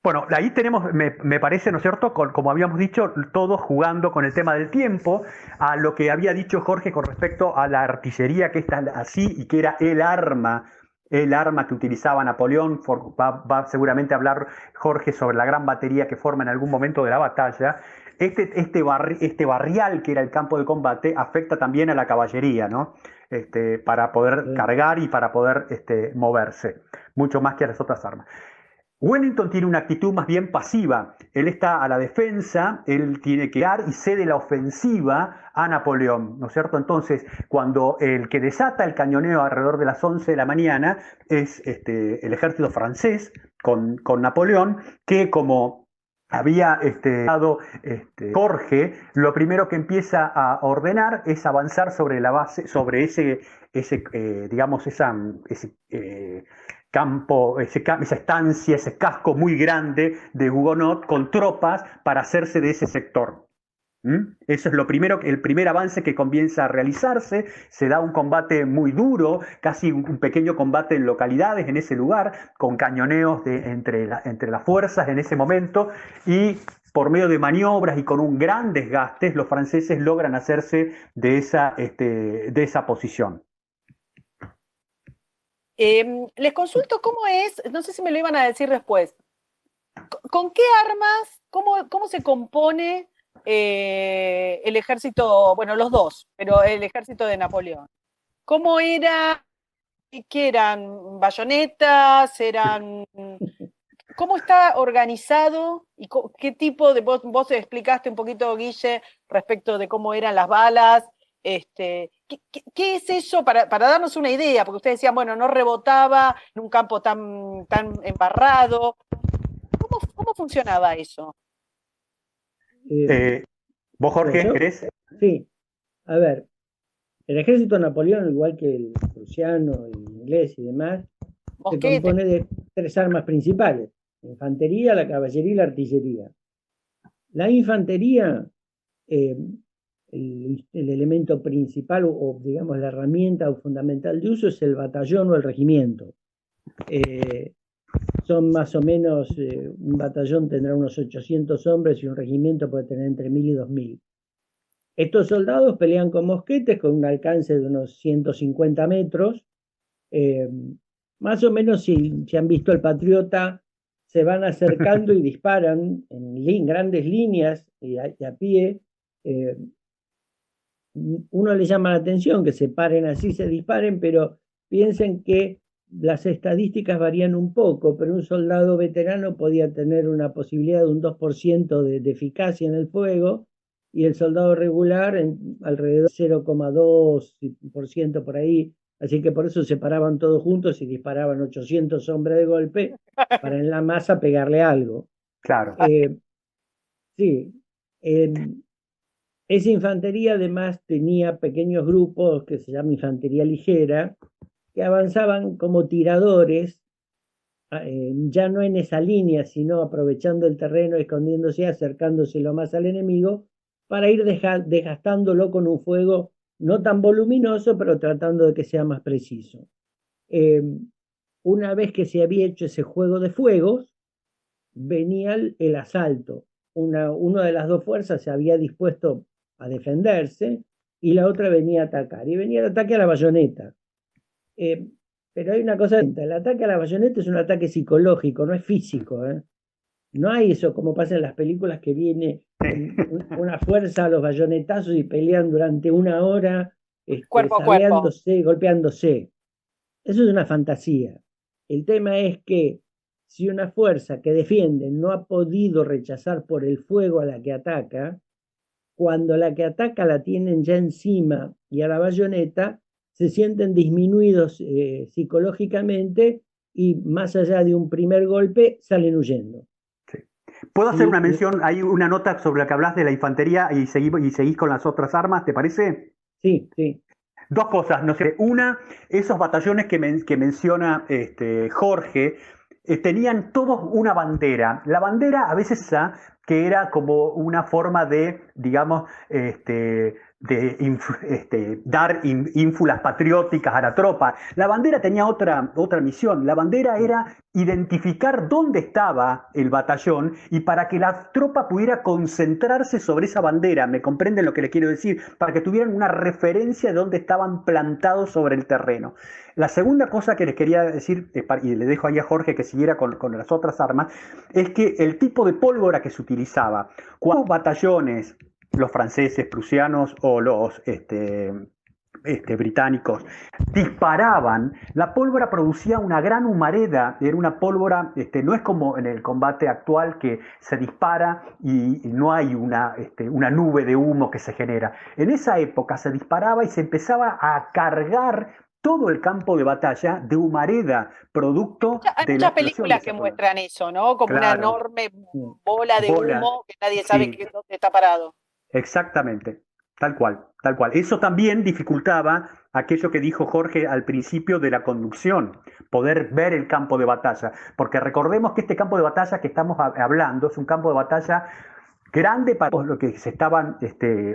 Bueno, ahí tenemos, me parece, ¿no es cierto?, como habíamos dicho, todos jugando con el tema del tiempo, a lo que había dicho Jorge con respecto a la artillería, que está así y que era el arma que utilizaba Napoleón. Va seguramente a hablar Jorge sobre la gran batería que forma en algún momento de la batalla. Este barrial que era el campo de combate afecta también a la caballería, ¿no? Para poder cargar y para poder moverse, mucho más que a las otras armas. Wellington tiene una actitud más bien pasiva. Él está a la defensa, él tiene que dar y cede la ofensiva a Napoleón, ¿no es cierto? Entonces, cuando el que desata el cañoneo alrededor de las 11 de la mañana es el ejército francés con Napoleón, que como había dado Jorge, lo primero que empieza a ordenar es avanzar sobre la base, sobre ese campo, esa estancia, ese casco muy grande de Huguenot con tropas para hacerse de ese sector. Eso es el primer avance que comienza a realizarse. Se da un combate muy duro, casi un pequeño combate en localidades en ese lugar, con cañoneos entre las fuerzas en ese momento, y por medio de maniobras y con un gran desgaste, los franceses logran hacerse de esa posición. Les consulto cómo es, no sé si me lo iban a decir después, ¿con qué armas, cómo se compone el ejército, bueno, los dos, pero el ejército de Napoleón? ¿Cómo era? ¿Qué eran? ¿Bayonetas? ¿Cómo está organizado? ¿Y qué tipo de... Vos explicaste un poquito, Guille, respecto de cómo eran las balas. ¿Qué es eso? Para darnos una idea, porque ustedes decían, bueno, no rebotaba en un campo tan embarrado. ¿Cómo funcionaba eso? ¿Vos, Jorge, querés? Sí, a ver, el ejército de Napoleón, igual que el prusiano, el inglés y demás, se compone de 3 armas principales: la infantería, la caballería y la artillería. La infantería, el elemento principal o digamos la herramienta fundamental de uso es el batallón o el regimiento. Son más o menos, un batallón tendrá unos 800 hombres y un regimiento puede tener entre 1000 y 2000. Estos soldados pelean con mosquetes con un alcance de unos 150 metros. Más o menos, si han visto El Patriota, se van acercando y disparan en grandes líneas y a pie. Uno le llama la atención que se paren así, se disparen, pero piensen que las estadísticas varían un poco, pero un soldado veterano podía tener una posibilidad de un 2% de eficacia en el fuego, y el soldado regular alrededor de 0,2% por ahí. Así que por eso se paraban todos juntos y disparaban 800 hombres de golpe para en la masa pegarle algo. Claro. Sí. Esa infantería además tenía pequeños grupos que se llama infantería ligera, que avanzaban como tiradores, ya no en esa línea, sino aprovechando el terreno, escondiéndose, acercándose lo más al enemigo, para ir desgastándolo con un fuego no tan voluminoso, pero tratando de que sea más preciso. Una vez que se había hecho ese juego de fuegos, venía el asalto. Una de las dos fuerzas se había dispuesto a defenderse y la otra venía a atacar. Y venía el ataque a la bayoneta. Pero hay una cosa, el ataque a la bayoneta es un ataque psicológico, no es físico. No hay eso como pasa en las películas, que viene una fuerza a los bayonetazos y pelean durante una hora, cuerpo a cuerpo, golpeándose. Eso es una fantasía. El tema es que si una fuerza que defiende no ha podido rechazar por el fuego a la que ataca, cuando la que ataca la tienen ya encima y a la bayoneta, se sienten disminuidos psicológicamente y más allá de un primer golpe salen huyendo. Sí. ¿Puedo hacer una mención? Hay una nota sobre la que hablas de la infantería y seguís con las otras armas, ¿te parece? Sí, sí. Dos cosas, no sé. Una, esos batallones que menciona Jorge, tenían todos una bandera. La bandera a veces que era como una forma de, digamos, dar ínfulas patrióticas a la tropa. La bandera tenía otra misión. La bandera era identificar dónde estaba el batallón y para que la tropa pudiera concentrarse sobre esa bandera. ¿Me comprenden lo que les quiero decir? Para que tuvieran una referencia de dónde estaban plantados sobre el terreno. La segunda cosa que les quería decir, y le dejo ahí a Jorge que siguiera con las otras armas, es que el tipo de pólvora que se utilizaba, cuando batallones, los franceses, prusianos o los británicos, disparaban, la pólvora producía una gran humareda, era una pólvora, no es como en el combate actual que se dispara y no hay una nube de humo que se genera. En esa época se disparaba y se empezaba a cargar todo el campo de batalla de humareda, producto Hay de la muchas explosión de películas esa que pólvora. muestran eso, ¿no? Como una Claro, enorme bola de humo que nadie sabe sí. dónde está parado. Exactamente, tal cual, tal cual. Eso también dificultaba aquello que dijo Jorge al principio de la conducción, poder ver el campo de batalla, porque recordemos que este campo de batalla que estamos hablando es un campo de batalla grande para lo que se estaban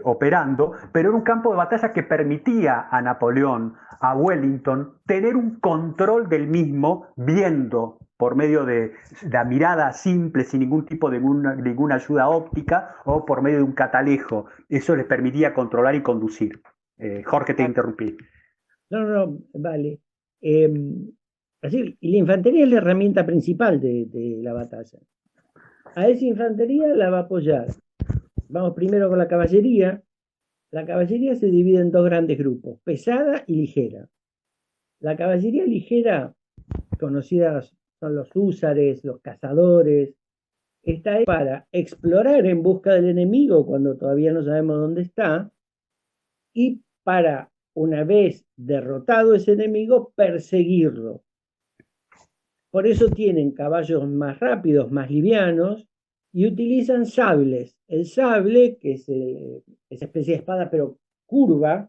operando, pero era un campo de batalla que permitía a Napoleón, a Wellington, tener un control del mismo, viendo por medio de la mirada simple, sin ningún tipo de ninguna ayuda óptica, o por medio de un catalejo. Eso les permitía controlar y conducir. Jorge, te interrumpí. No, vale. Así, y la infantería es la herramienta principal de la batalla. A esa infantería la va a apoyar. Vamos primero con la caballería. La caballería se divide en dos grandes grupos, pesada y ligera. La caballería ligera, conocidas son los húsares, los cazadores, está ahí para explorar en busca del enemigo cuando todavía no sabemos dónde está y para, una vez derrotado ese enemigo, perseguirlo. Por eso tienen caballos más rápidos, más livianos, y utilizan sables. El sable, que es esa especie de espada pero curva,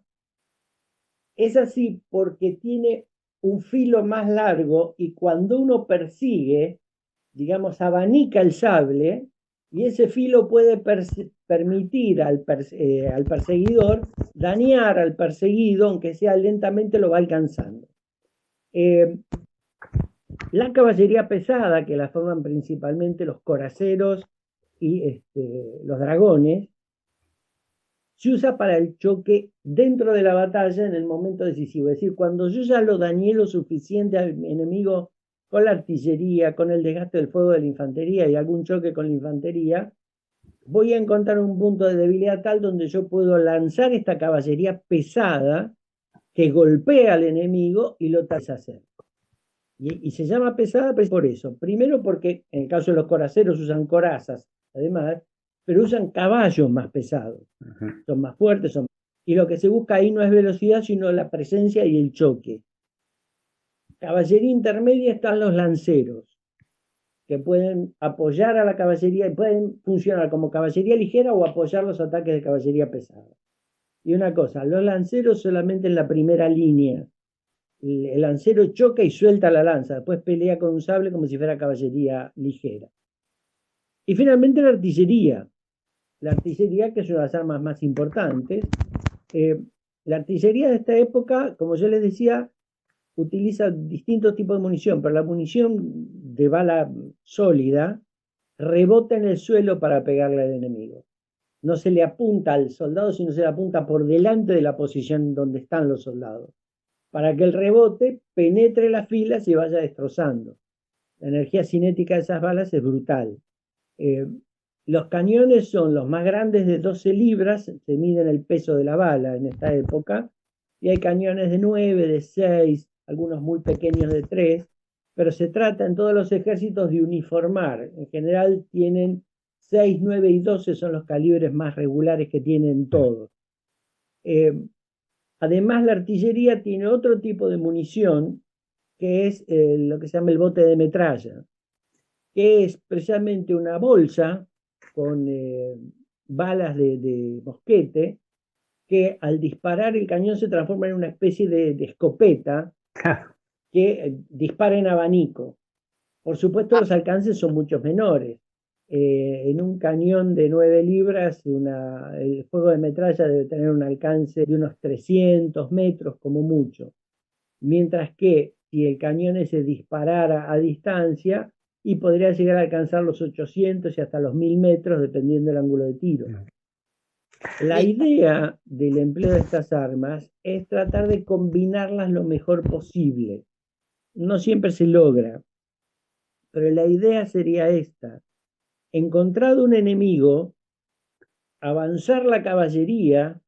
es así porque tiene un filo más largo y cuando uno persigue, digamos, abanica el sable y ese filo puede permitir al perseguidor dañar al perseguido, aunque sea lentamente lo va alcanzando. La caballería pesada, que la forman principalmente los coraceros y los dragones, se usa para el choque dentro de la batalla en el momento decisivo. Es decir, cuando yo ya lo dañé lo suficiente al enemigo con la artillería, con el desgaste del fuego de la infantería y algún choque con la infantería, voy a encontrar un punto de debilidad tal donde yo puedo lanzar esta caballería pesada que golpea al enemigo y lo deshacer. Y se llama pesada por eso. Primero porque en el caso de los coraceros usan corazas, además, pero usan caballos más pesados. Son más fuertes. Y lo que se busca ahí no es velocidad, sino la presencia y el choque. Caballería intermedia están los lanceros, que pueden apoyar a la caballería y pueden funcionar como caballería ligera o apoyar los ataques de caballería pesada. Y una cosa, los lanceros solamente en la primera línea. El lancero choca y suelta la lanza, después pelea con un sable como si fuera caballería ligera. Y finalmente la artillería, que es una de las armas más importantes. La artillería de esta época, como yo les decía, utiliza distintos tipos de munición, pero la munición de bala sólida rebota en el suelo para pegarle al enemigo. No se le apunta al soldado, sino se le apunta por delante de la posición donde están los soldados, para que el rebote penetre las filas y vaya destrozando. La energía cinética de esas balas es brutal. Los cañones son los más grandes de 12 libras, se miden el peso de la bala en esta época, y hay cañones de 9, de 6, algunos muy pequeños de 3, pero se trata en todos los ejércitos de uniformar. En general tienen 6, 9 y 12 son los calibres más regulares que tienen todos. Además, la artillería tiene otro tipo de munición que es lo que se llama el bote de metralla, que es precisamente una bolsa con balas de mosquete, que al disparar el cañón se transforma en una especie de escopeta que dispara en abanico. Por supuesto, los alcances son muchos menores. En un cañón de 9 libras, el fuego de metralla debe tener un alcance de unos 300 metros como mucho. Mientras que si el cañón ese disparara a distancia, y podría llegar a alcanzar los 800 y hasta los 1000 metros, dependiendo del ángulo de tiro. La idea del empleo de estas armas es tratar de combinarlas lo mejor posible. No siempre se logra, pero la idea sería esta: encontrado un enemigo, avanzar la caballería,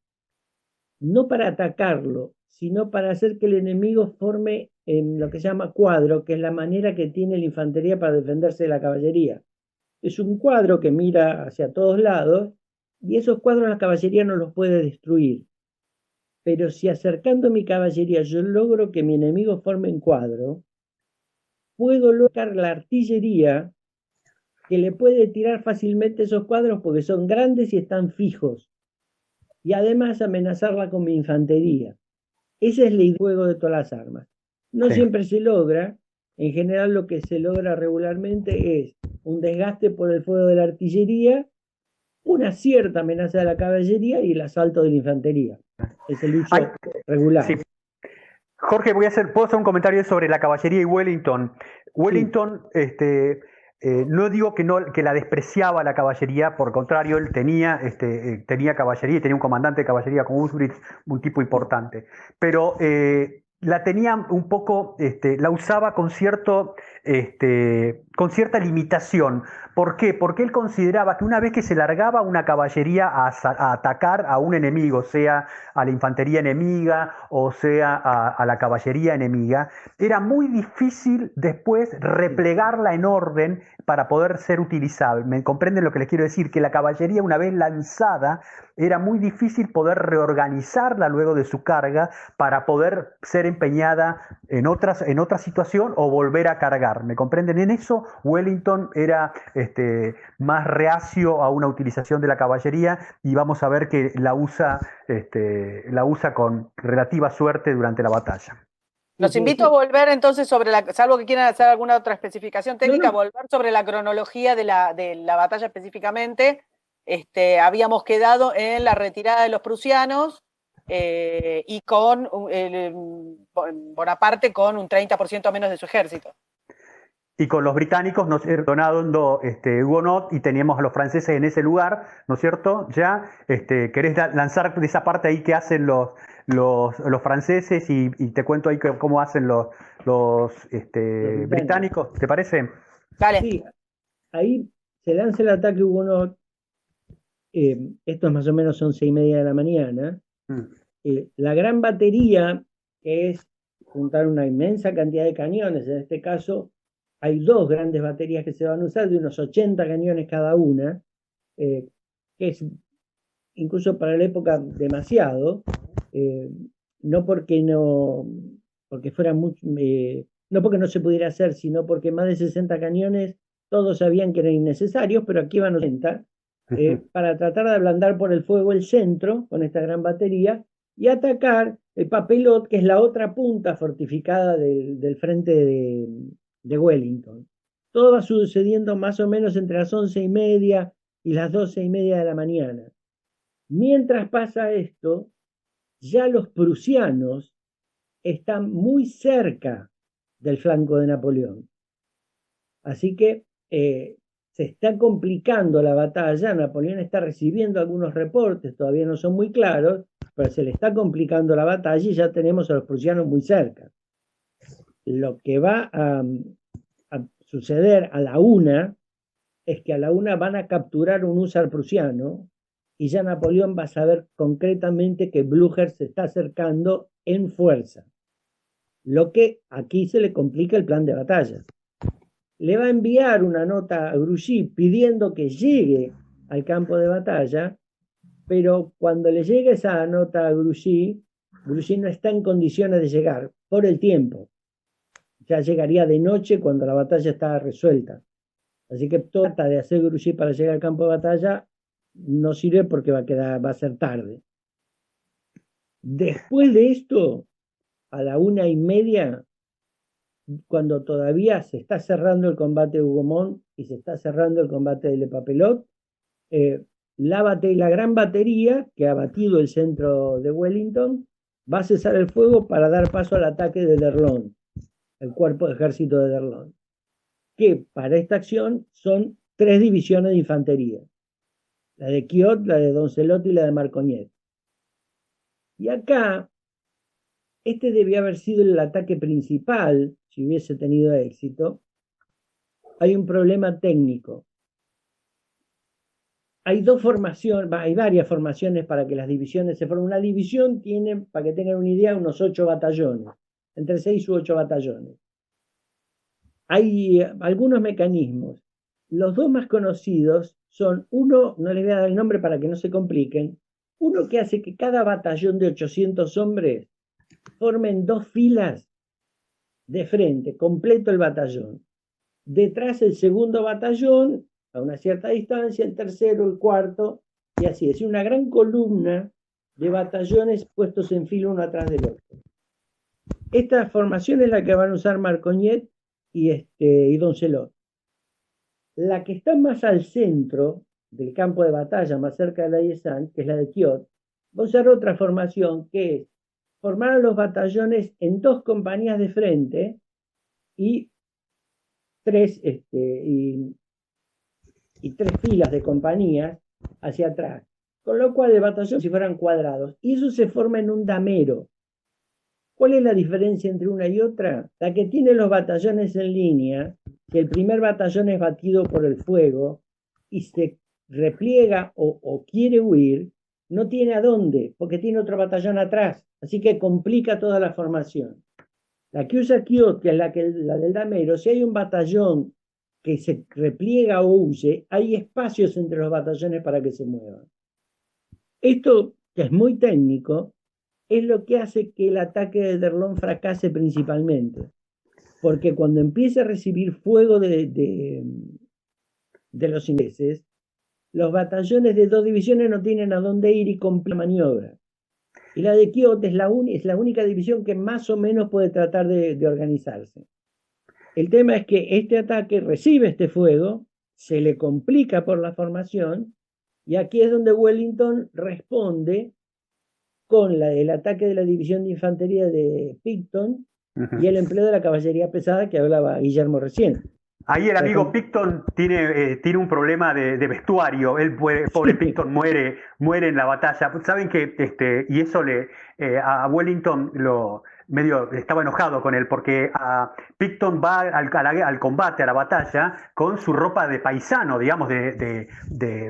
no para atacarlo, sino para hacer que el enemigo forme en lo que se llama cuadro, que es la manera que tiene la infantería para defenderse de la caballería. Es un cuadro que mira hacia todos lados, y esos cuadros la caballería no los puede destruir. Pero si acercando mi caballería yo logro que mi enemigo forme un cuadro, puedo lograr la artillería, que le puede tirar fácilmente esos cuadros porque son grandes y están fijos, y además amenazarla con mi infantería. Ese es el juego de todas las armas. No siempre se logra. En general lo que se logra regularmente es un desgaste por el fuego de la artillería, una cierta amenaza de la caballería y el asalto de la infantería. Es el uso regular. Sí. Jorge, puedo hacer un comentario sobre la caballería y Wellington. Wellington, no digo que la despreciaba la caballería, por el contrario, él tenía caballería y tenía un comandante de caballería como Usbridge, un tipo importante. Pero la tenía un poco, la usaba con cierta limitación. ¿Por qué? Porque él consideraba que una vez que se largaba una caballería a atacar a un enemigo, sea a la infantería enemiga o sea a la caballería enemiga, era muy difícil después replegarla en orden para poder ser utilizable. ¿Me comprenden lo que les quiero decir? Que la caballería, una vez lanzada, era muy difícil poder reorganizarla luego de su carga para poder ser empeñada en otra situación o volver a cargar. ¿Me comprenden? En eso Wellington era más reacio a una utilización de la caballería, y vamos a ver que la usa con relativa suerte durante la batalla. Los invito a volver entonces salvo que quieran hacer alguna otra especificación técnica, volver sobre la cronología de la batalla específicamente. Habíamos quedado en la retirada de los prusianos y con Bonaparte con un 30% menos de su ejército. Y con los británicos nos donando Hugonot, y teníamos a los franceses en ese lugar, ¿no es cierto? Ya, ¿querés lanzar de esa parte ahí que hacen los franceses y te cuento ahí cómo hacen los británicos? ¿Te parece? Dale. Sí, ahí se lanza el ataque Hugonot. Esto es más o menos 11:30 de la mañana. La gran batería, que es juntar una inmensa cantidad de cañones, en este caso hay 2 grandes baterías que se van a usar, de unos 80 cañones cada una, que es incluso para la época demasiado, no porque fuera mucho, no porque no se pudiera hacer, sino porque más de 60 cañones todos sabían que eran innecesarios, pero aquí van 80, para tratar de ablandar por el fuego el centro con esta gran batería y atacar el Papelot, que es la otra punta fortificada del frente de Wellington. Todo va sucediendo más o menos entre las 11:30 y las 12:30 de la mañana. Mientras pasa esto, ya los prusianos están muy cerca del flanco de Napoleón. Así que se está complicando la batalla. Napoleón está recibiendo algunos reportes, todavía no son muy claros, pero se le está complicando la batalla y ya tenemos a los prusianos muy cerca. Lo que va a suceder a la 1 es que a la 1 van a capturar un húsar prusiano, y ya Napoleón va a saber concretamente que Blücher se está acercando en fuerza. Lo que aquí se le complica el plan de batalla. Le va a enviar una nota a Grouchy pidiendo que llegue al campo de batalla, pero cuando le llega esa nota a Grouchy no está en condiciones de llegar por el tiempo. ya llegaría de noche cuando la batalla estaba resuelta. Así que trata de hacer Grouchy para llegar al campo de batalla no sirve porque va a ser tarde. Después de esto, a la 1:30, cuando todavía se está cerrando el combate de Hougomont y se está cerrando el combate de Le Papelot, la gran batería que ha batido el centro de Wellington va a cesar el fuego para dar paso al ataque de d'Erlon, el cuerpo de ejército de d'Erlon, que para esta acción son 3 divisiones de infantería: la de Quiot, la de Doncelot y la de Marcognet. Y acá, este debía haber sido el ataque principal, si hubiese tenido éxito. Hay un problema técnico. Hay varias formaciones para que las divisiones se formen. Una división tiene, para que tengan una idea, unos 8 batallones, entre 6 u 8 batallones. Hay algunos mecanismos. Los 2 más conocidos son uno, no les voy a dar el nombre para que no se compliquen, uno que hace que cada batallón de 800 hombres formen 2 filas de frente, completo el batallón. Detrás el segundo batallón, a una cierta distancia, el tercero, el cuarto, y así. Es una gran columna de batallones puestos en fila uno atrás del otro. Esta formación es la que van a usar Marcognet y Doncelot. La que está más al centro del campo de batalla, más cerca de la Yezan, que es la de Quiot, va a usar otra formación, que es formar a los batallones en 2 compañías de frente y 3 filas de compañías hacia atrás, con lo cual el batallón si fueran cuadrados, y eso se forma en un damero. ¿Cuál es la diferencia entre una y otra? La que tiene los batallones en línea, que el primer batallón es batido por el fuego y se repliega o quiere huir, no tiene a dónde, porque tiene otro batallón atrás, así que complica toda la formación. La que usa Quiot, que es la del damero, si hay un batallón que se repliega o huye, hay espacios entre los batallones para que se muevan. Esto, que es muy técnico, es lo que hace que el ataque de d'Erlon fracase principalmente. Porque cuando empieza a recibir fuego de los ingleses, los batallones de 2 divisiones no tienen a dónde ir y complica la maniobra. Y la de Quiot es la única división que más o menos puede tratar de organizarse. El tema es que este ataque recibe este fuego, se le complica por la formación, y aquí es donde Wellington responde con el ataque de la división de infantería de Picton y el empleo de la caballería pesada que hablaba Guillermo recién. Ahí el amigo Picton tiene un problema de vestuario. Pobre Picton muere en la batalla. Saben que y eso a Wellington medio estaba enojado con él, porque Picton va al combate, a la batalla, con su ropa de paisano, digamos,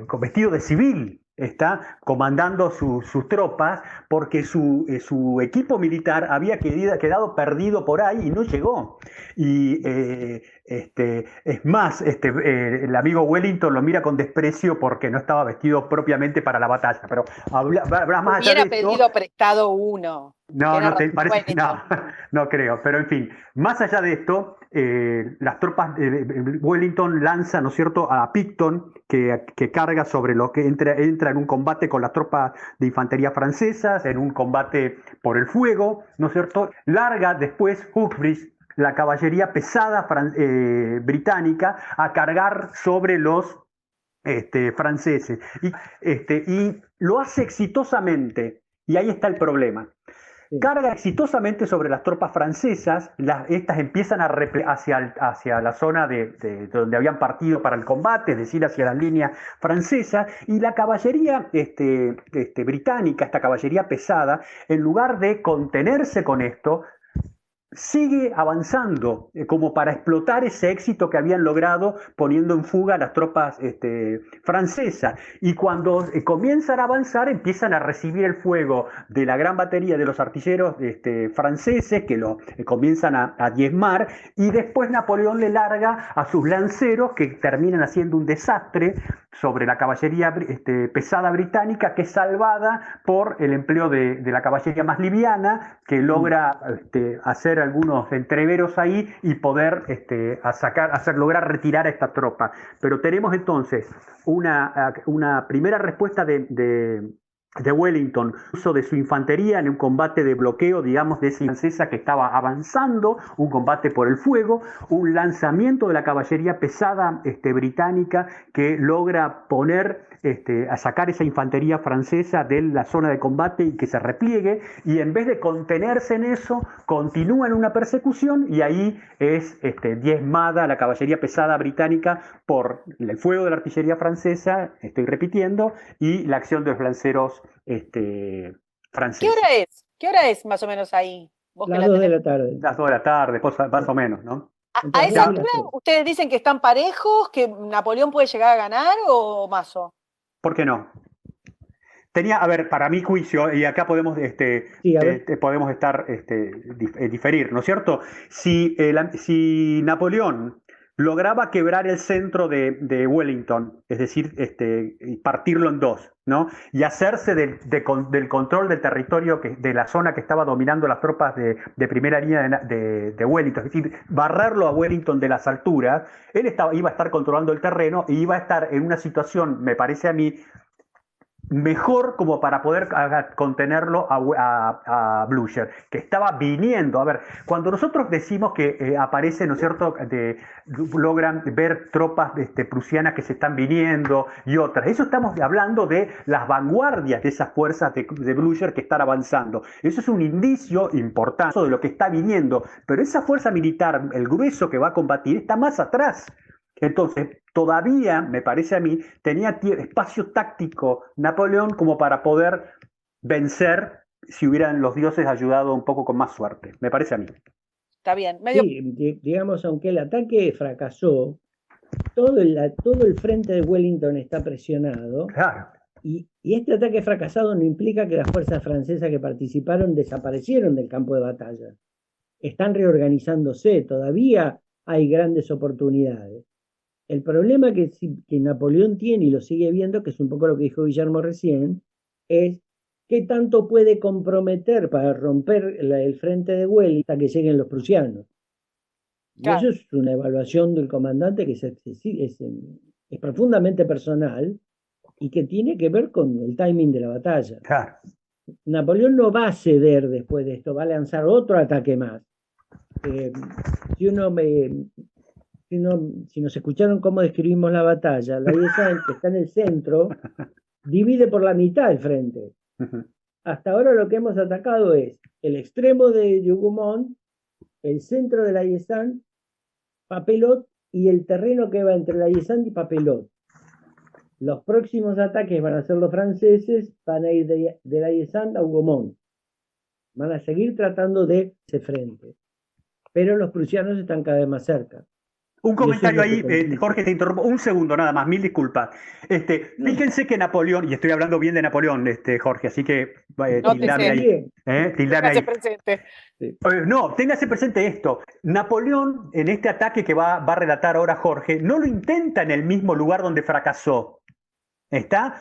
con vestido de civil. Está comandando sus tropas, porque su equipo militar había quedado perdido por ahí y no llegó. Y es más, el amigo Wellington lo mira con desprecio porque no estaba vestido propiamente para la batalla. Pero habrá más allá de esto. Hubiera pedido prestado uno. No creo, pero en fin, más allá de esto, las tropas de Wellington lanzan, ¿no es cierto?, a Picton, que carga sobre lo que entra en un combate con las tropas de infantería francesas, en un combate por el fuego, ¿no es cierto? Larga después Humphreys la caballería pesada británica a cargar sobre los franceses, y lo hace exitosamente, y ahí está el problema. Carga exitosamente sobre las tropas francesas, estas empiezan a hacia la zona de donde habían partido para el combate, es decir, hacia las líneas francesas, y la caballería británica, esta caballería pesada, en lugar de contenerse con esto, sigue avanzando como para explotar ese éxito que habían logrado poniendo en fuga a las tropas francesas. Y cuando comienzan a avanzar, empiezan a recibir el fuego de la gran batería de los artilleros franceses, que lo comienzan a diezmar, y después Napoleón le larga a sus lanceros, que terminan haciendo un desastre sobre la caballería pesada británica, que es salvada por el empleo de la caballería más liviana, que logra hacer ver algunos entreveros ahí y poder lograr retirar a esta tropa. Pero tenemos entonces una primera respuesta de Wellington, uso de su infantería en un combate de bloqueo, digamos, de esa francesa que estaba avanzando, un combate por el fuego, un lanzamiento de la caballería pesada británica que logra a sacar esa infantería francesa de la zona de combate y que se repliegue, y en vez de contenerse en eso, continúa en una persecución y ahí es diezmada la caballería pesada británica por el fuego de la artillería francesa, estoy repitiendo, y la acción de los lanceros franceses. ¿Qué hora es? ¿Qué hora es más o menos ahí? Vos Las 2 de la tarde. Las 2 de la tarde, más o menos, ¿no? ¿A esa altura ustedes dicen que están parejos, que Napoleón puede llegar a ganar o Mazo? ¿Por qué no? A ver, para mi juicio, y acá podemos, podemos diferir, ¿no es cierto? Si Napoleón lograba quebrar el centro de Wellington, es decir, partirlo en dos, ¿no? Y hacerse del control del territorio, de la zona que estaba dominando las tropas de primera línea de Wellington, es decir, barrerlo a Wellington de las alturas, él iba a estar controlando el terreno y iba a estar en una situación, me parece a mí, mejor como para poder contenerlo a Blücher, que estaba viniendo. A ver, cuando nosotros decimos que aparece, ¿no es cierto?, logran ver tropas prusianas que se están viniendo y otras, eso estamos hablando de las vanguardias de esas fuerzas de Blücher que están avanzando. Eso es un indicio importante de lo que está viniendo, pero esa fuerza militar, el grueso que va a combatir, está más atrás. Entonces, todavía, me parece a mí, tenía espacio táctico Napoleón como para poder vencer si hubieran los dioses ayudado un poco con más suerte. Me parece a mí. Está bien. Sí, digamos, aunque el ataque fracasó, todo el frente de Wellington está presionado. Claro. Y este ataque fracasado no implica que las fuerzas francesas que participaron desaparecieron del campo de batalla. Están reorganizándose, todavía hay grandes oportunidades. El problema que Napoleón tiene, y lo sigue viendo, que es un poco lo que dijo Guillermo recién, es qué tanto puede comprometer para romper el frente de Wellington hasta que lleguen los prusianos. Claro. Y eso es una evaluación del comandante que es profundamente personal y que tiene que ver con el timing de la batalla. Claro. Napoleón no va a ceder después de esto, va a lanzar otro ataque más. Si nos escucharon cómo describimos la batalla, la Yesan, que está en el centro, divide por la mitad el frente. Hasta ahora lo que hemos atacado es el extremo de Hougomont, el centro de la Yesan, Papelotte y el terreno que va entre la Yesan y Papelotte. Los próximos ataques van a ser los franceses, van a ir de la Yesan a Hougomont. Van a seguir tratando de ese frente. Pero los prusianos están cada vez más cerca. Un comentario ahí, Jorge, te interrumpo un segundo nada más, mil disculpas. Fíjense que Napoleón, y estoy hablando bien de Napoleón, Jorge, así que tildame ahí. Tildame ahí. Presente. No, téngase presente esto. Napoleón, en este ataque que va a relatar ahora Jorge, no lo intenta en el mismo lugar donde fracasó.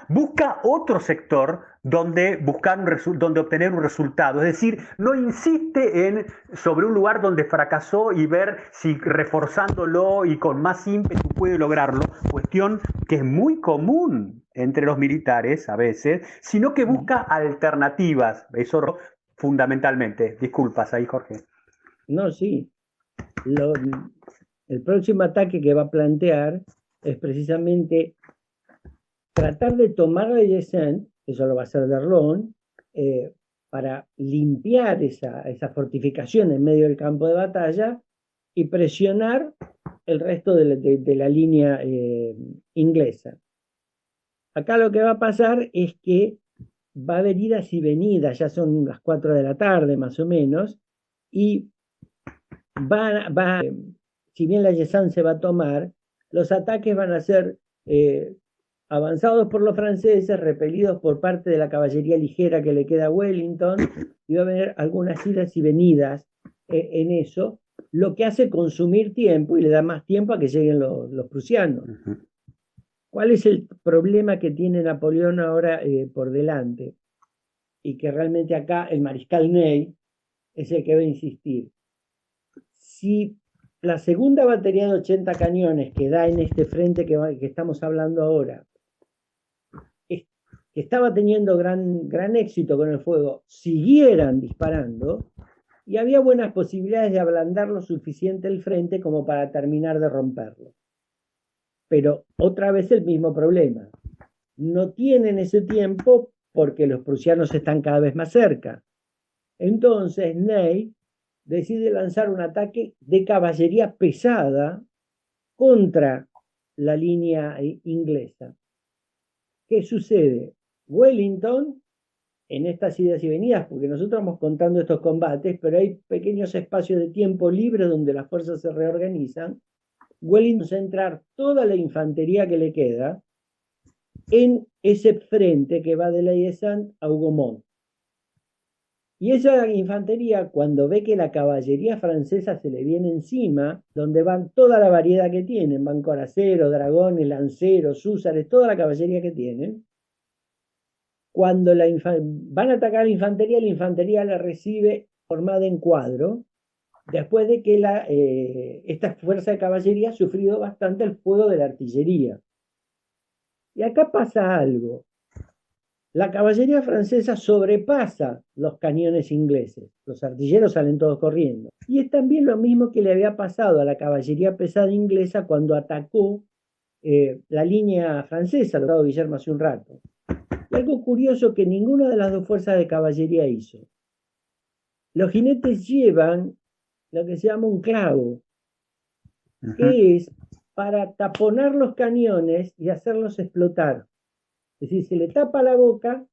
Busca otro sector donde obtener un resultado. Es decir, no insiste sobre un lugar donde fracasó y ver si reforzándolo y con más ímpetu puede lograrlo, cuestión que es muy común entre los militares a veces, sino que busca alternativas. Eso fundamentalmente. Disculpas ahí, Jorge. No, sí. El próximo ataque que va a plantear es precisamente tratar de tomar la Yesan, eso lo va a hacer D'Erlon, para limpiar esa fortificación en medio del campo de batalla y presionar el resto de la línea inglesa. Acá lo que va a pasar es que va a haber idas y venidas, ya son las 4 de la tarde más o menos, y si bien la Yesan se va a tomar, los ataques van a ser avanzados por los franceses, repelidos por parte de la caballería ligera que le queda a Wellington, y va a haber algunas idas y venidas en eso, lo que hace consumir tiempo y le da más tiempo a que lleguen los prusianos. ¿Cuál es el problema que tiene Napoleón ahora por delante? Y que realmente acá el mariscal Ney es el que va a insistir. si la segunda batería de 80 cañones que da en este frente que estamos hablando ahora, que estaba teniendo gran éxito con el fuego, siguieran disparando, y había buenas posibilidades de ablandar lo suficiente el frente como para terminar de romperlo. Pero otra vez el mismo problema. No tienen ese tiempo porque los prusianos están cada vez más cerca. Entonces Ney decide lanzar un ataque de caballería pesada contra la línea inglesa. ¿Qué sucede? Wellington, en estas idas y venidas, porque nosotros vamos contando estos combates, pero hay pequeños espacios de tiempo libre donde las fuerzas se reorganizan, Wellington centrar toda la infantería que le queda en ese frente que va de La Haye-Saint a Hougomont. Y esa infantería, cuando ve que la caballería francesa se le viene encima, donde van toda la variedad que tienen, van coraceros, dragones, lanceros, húsares, toda la caballería que tienen, cuando van a atacar a la infantería la recibe formada en cuadro, después de que esta fuerza de caballería ha sufrido bastante el fuego de la artillería. Y acá pasa algo. La caballería francesa sobrepasa los cañones ingleses. Los artilleros salen todos corriendo. Y es también lo mismo que le había pasado a la caballería pesada inglesa cuando atacó la línea francesa, lo ha dado Guillermo hace un rato. Y algo curioso que ninguna de las dos fuerzas de caballería hizo. Los jinetes llevan lo que se llama un clavo, que es para taponar los cañones y hacerlos explotar. Es decir, se le tapa la boca,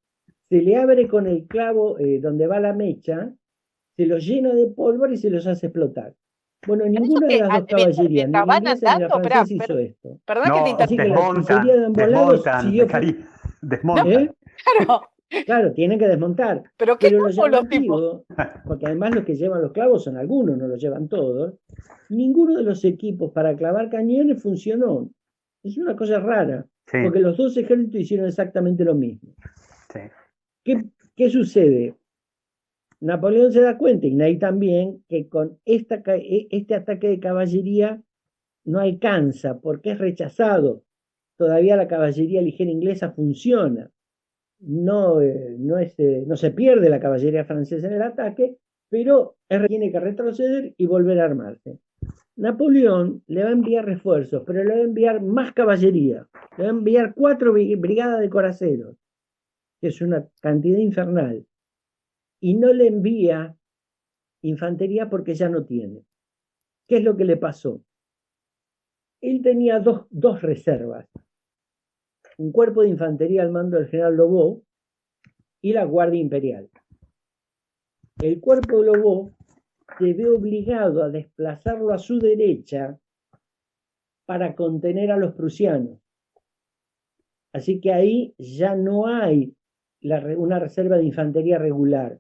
se le abre con el clavo donde va la mecha, se los llena de pólvora y se los hace explotar. Bueno, ninguna de las dos caballerías, ni la inglesa ni la francesa, hizo esto. Perdón que te interrumpa. Así que la artillería de ambos lados siguió... Desmontan. Claro, tienen que desmontar. Pero lo llamativo, porque además los que llevan los clavos son algunos, no los llevan todos, ninguno de los equipos para clavar cañones funcionó. Es una cosa rara, porque los dos ejércitos hicieron exactamente lo mismo. ¿Qué sucede? Napoleón se da cuenta, y Ney también, que con este ataque de caballería no alcanza, porque es rechazado. Todavía la caballería ligera inglesa funciona. No se pierde la caballería francesa en el ataque, pero tiene que retroceder y volver a armarse. Napoleón le va a enviar refuerzos, pero le va a enviar más caballería. Le va a enviar 4 brigadas de coraceros, que es una cantidad infernal. Y no le envía infantería porque ya no tiene. ¿Qué es lo que le pasó? Él tenía dos reservas. Un cuerpo de infantería al mando del general Lobau y la Guardia Imperial. El cuerpo de Lobau se ve obligado a desplazarlo a su derecha para contener a los prusianos. Así que ahí ya no hay una reserva de infantería regular.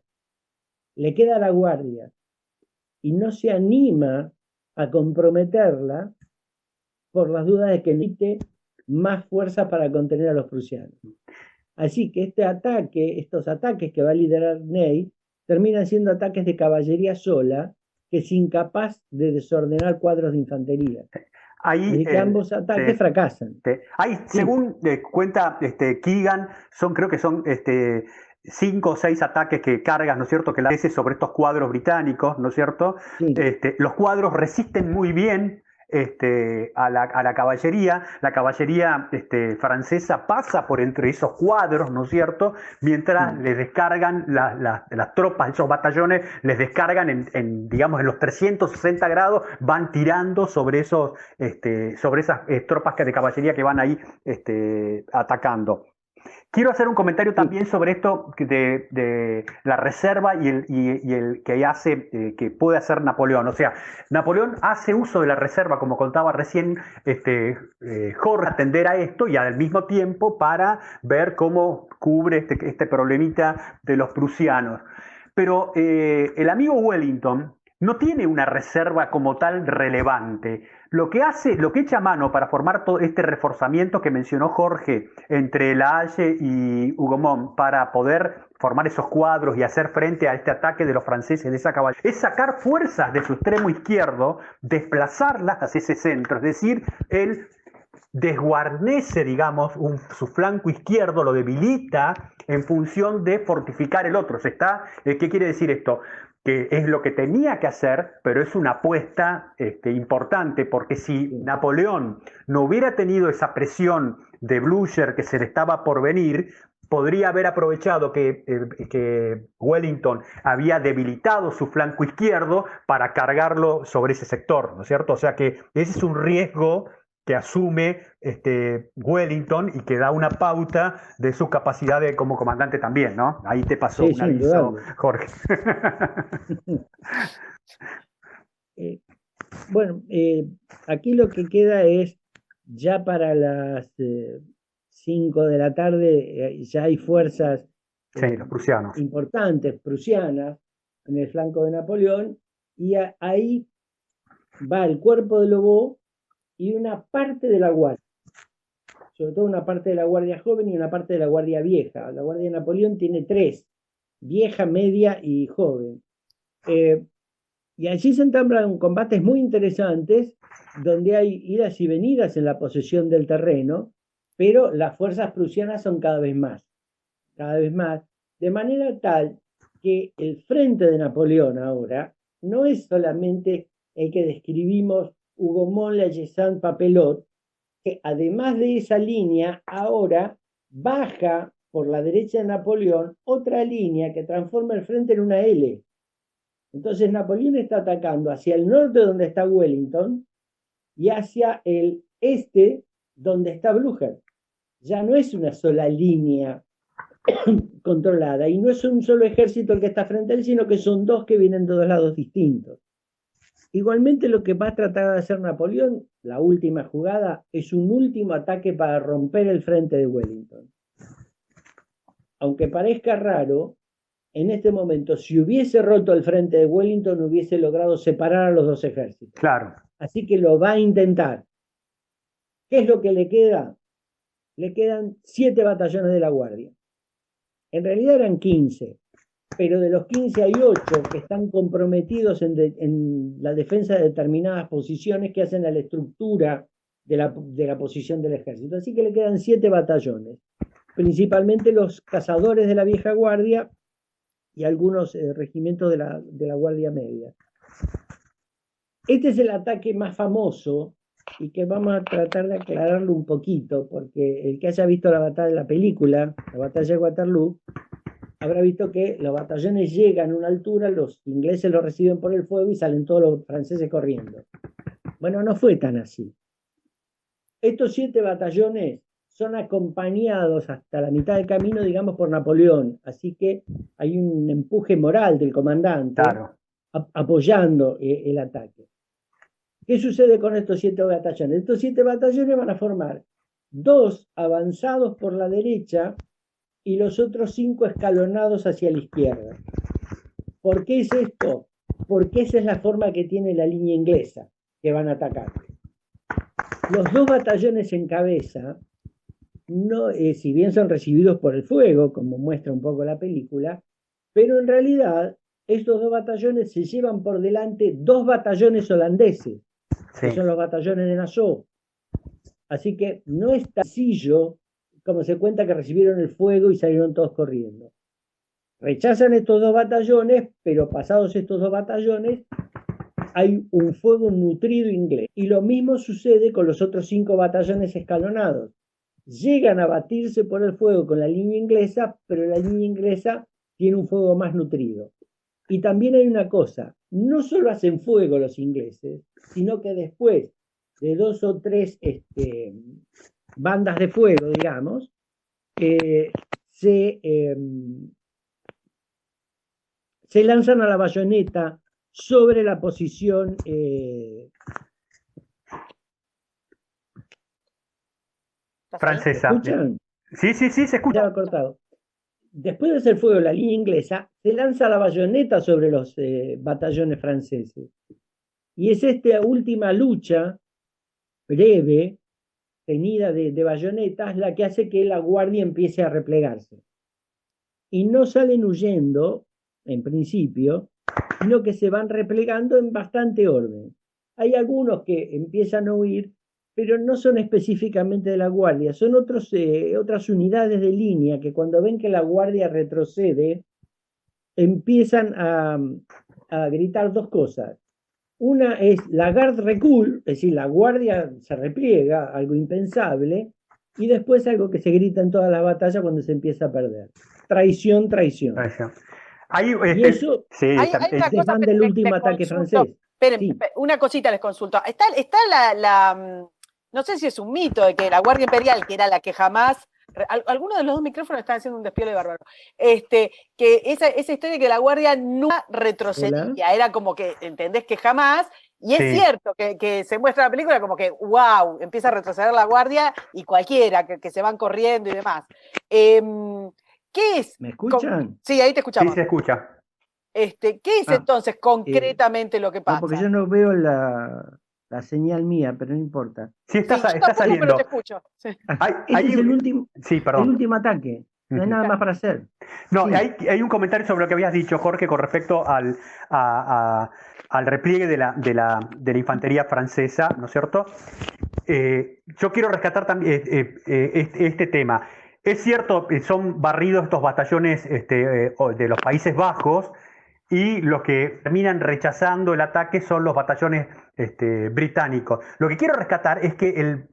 Le queda la guardia y no se anima a comprometerla por las dudas de que necesite más fuerza para contener a los prusianos. Así que estos ataques que va a liderar Ney, terminan siendo ataques de caballería sola, que es incapaz de desordenar cuadros de infantería. Así que ambos ataques fracasan. Según cuenta Keegan, creo que son 5 o 6 ataques que cargan, ¿no es cierto?, que la hace sobre estos cuadros británicos, ¿no es cierto? Sí. Los cuadros resisten muy bien a la caballería. La caballería francesa pasa por entre esos cuadros, ¿no es cierto?, mientras les descargan las tropas, esos batallones les descargan digamos, en los 360 grados, van tirando sobre esas tropas de caballería que van ahí atacando. Quiero hacer un comentario también sobre esto de la reserva y el que puede hacer Napoleón. O sea, Napoleón hace uso de la reserva, como contaba recién Jorge, atender a esto y al mismo tiempo para ver cómo cubre este problemita de los prusianos. Pero el amigo Wellington no tiene una reserva como tal relevante. Lo que echa mano para formar todo este reforzamiento que mencionó Jorge entre La Haye y Hougomont para poder formar esos cuadros y hacer frente a este ataque de los franceses de esa caballería, es sacar fuerzas de su extremo izquierdo, desplazarlas hacia ese centro, es decir, él desguarnece, digamos, su flanco izquierdo, lo debilita en función de fortificar el otro. ¿Qué quiere decir esto? Que es lo que tenía que hacer, pero es una apuesta importante, porque si Napoleón no hubiera tenido esa presión de Blücher que se le estaba por venir, podría haber aprovechado que Wellington había debilitado su flanco izquierdo para cargarlo sobre ese sector, ¿no es cierto? O sea que ese es un riesgo que asume Wellington y que da una pauta de su capacidad como comandante también, ¿no? Ahí te pasó un aviso, Jorge. Bueno, aquí lo que queda es, ya para las 5 de la tarde, ya hay fuerzas los prusianos. importantes, prusianas, en el flanco de Napoleón, y ahí va el cuerpo de Lobau y una parte de la guardia, sobre todo una parte de la guardia joven y una parte de la guardia vieja. La guardia de Napoleón tiene 3, vieja, media y joven. Y allí se entablan combates muy interesantes, donde hay idas y venidas en la posesión del terreno, pero las fuerzas prusianas son cada vez más, de manera tal que el frente de Napoleón ahora no es solamente el que describimos Hougomont, La Haye, Papelotte, que además de esa línea, ahora baja por la derecha de Napoleón otra línea que transforma el frente en una L. Entonces Napoleón está atacando hacia el norte donde está Wellington y hacia el este donde está Blücher. Ya no es una sola línea controlada y no es un solo ejército el que está frente a él, sino que son 2 que vienen de 2 lados distintos. Igualmente lo que va a tratar de hacer Napoleón, la última jugada, es un último ataque para romper el frente de Wellington. Aunque parezca raro, en este momento, si hubiese roto el frente de Wellington, hubiese logrado separar a los 2 ejércitos. Claro. Así que lo va a intentar. ¿Qué es lo que le queda? Le quedan 7 batallones de la Guardia. En realidad eran 15, pero de los 15 hay 8 que están comprometidos en la defensa de determinadas posiciones que hacen a la estructura de la posición del ejército. Así que le quedan 7 batallones, principalmente los cazadores de la vieja guardia y algunos regimientos de la Guardia Media. Este es el ataque más famoso y que vamos a tratar de aclararlo un poquito, porque el que haya visto la película, la batalla de Waterloo, habrá visto que los batallones llegan a una altura, los ingleses los reciben por el fuego y salen todos los franceses corriendo. Bueno, no fue tan así. Estos 7 batallones son acompañados hasta la mitad del camino, digamos, por Napoleón. Así que hay un empuje moral del comandante, claro, apoyando el ataque. ¿Qué sucede con estos 7 batallones? Estos 7 batallones van a formar 2 avanzados por la derecha y los otros 5 escalonados hacia la izquierda. ¿Por qué es esto? Porque esa es la forma que tiene la línea inglesa que van a atacar. Los 2 batallones en cabeza, no, si bien son recibidos por el fuego, como muestra un poco la película, pero en realidad estos 2 batallones se llevan por delante 2 batallones holandeses, que son los batallones de Nassau. Así que no es tan sencillo como se cuenta que recibieron el fuego y salieron todos corriendo. Rechazan estos 2 batallones, pero pasados estos 2 batallones hay un fuego nutrido inglés. Y lo mismo sucede con los otros 5 batallones escalonados. Llegan a batirse por el fuego con la línea inglesa, pero la línea inglesa tiene un fuego más nutrido. Y también hay una cosa, no solo hacen fuego los ingleses, sino que después de 2 o 3 bandas de fuego, digamos, se lanzan a la bayoneta sobre la posición francesa. ¿Escuchan? Sí, se escucha. Ya cortado. después de hacer fuego la línea inglesa, se lanza la bayoneta sobre los batallones franceses. Y es esta última lucha breve, tenida de bayonetas, la que hace que la guardia empiece a replegarse. Y no salen huyendo, en principio, sino que se van replegando en bastante orden. Hay algunos que empiezan a huir, pero no son específicamente de la guardia, son otras unidades de línea que cuando ven que la guardia retrocede, empiezan a gritar dos cosas. Una es la garde recul, es decir, la guardia se repliega, algo impensable, y después algo que se grita en todas las batallas cuando se empieza a perder. Traición, traición. Ahí, y eso sí, hay una cosa, van del último ataque francés. Esperen, Sí. una cosita les consulto. Está no sé si es un mito de que la Guardia Imperial, que era la que jamás, algunos de los dos micrófonos están haciendo un despiole bárbaro, que esa historia de que la Guardia nunca retrocedía, Hola. era como que, ¿entendés? Que jamás, y es Sí. cierto que se muestra en la película como que, wow, empieza a retroceder la Guardia y cualquiera, que se van corriendo y demás. ¿Qué es? ¿Me escuchan? Sí, ahí te Sí, escuchamos. se escucha. ¿Qué es entonces concretamente lo que No, pasa? porque yo no veo la señal mía, pero no importa. Sí, está yo tampoco, saliendo. pero te escucho. Sí. Este es el último, Sí, perdón. el último ataque. No hay nada más para hacer. No, Sí. hay un comentario sobre lo que habías dicho, Jorge, con respecto al repliegue de la infantería francesa, ¿no es cierto? Yo quiero rescatar también este tema. Es cierto, son barridos estos batallones de los Países Bajos, y los que terminan rechazando el ataque son los batallones británicos. Lo que quiero rescatar es que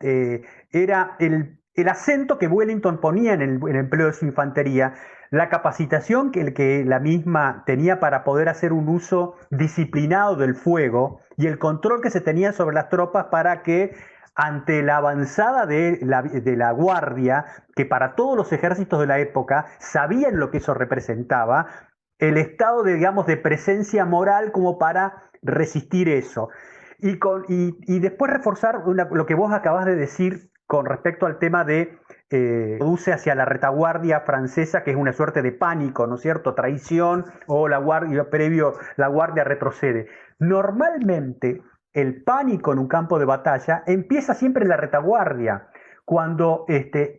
era el acento que Wellington ponía en el empleo de su infantería, la capacitación que la misma tenía para poder hacer un uso disciplinado del fuego y el control que se tenía sobre las tropas para que ante la avanzada de la guardia, que para todos los ejércitos de la época sabían lo que eso representaba, el estado de presencia moral como para resistir eso. Y después reforzar lo que vos acabás de decir con respecto al tema de produce hacia la retaguardia francesa, que es una suerte de pánico, ¿no es cierto? Traición, o la guardia retrocede. Normalmente el pánico en un campo de batalla empieza siempre en la retaguardia, cuando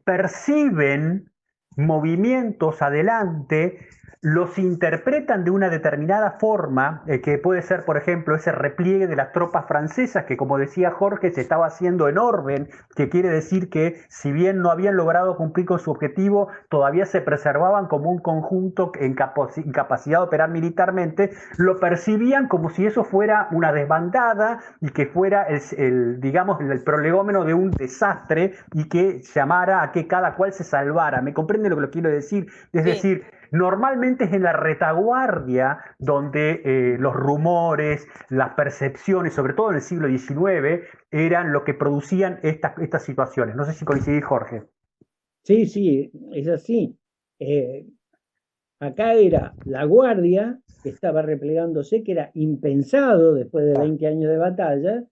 perciben movimientos adelante, los interpretan de una determinada forma, que puede ser, por ejemplo, ese repliegue de las tropas francesas, que como decía Jorge, se estaba haciendo en orden, que quiere decir que si bien no habían logrado cumplir con su objetivo, todavía se preservaban como un conjunto en capacidad de operar militarmente, lo percibían como si eso fuera una desbandada y que fuera el prolegómeno de un desastre y que llamara a que cada cual se salvara. ¿Me comprende lo que quiero decir? Es decir, normalmente es en la retaguardia donde los rumores, las percepciones, sobre todo en el siglo XIX, eran lo que producían estas situaciones. No sé si coincidís, Jorge. Sí, es así. Acá era la guardia que estaba replegándose, que era impensado después de 20 años de batalla,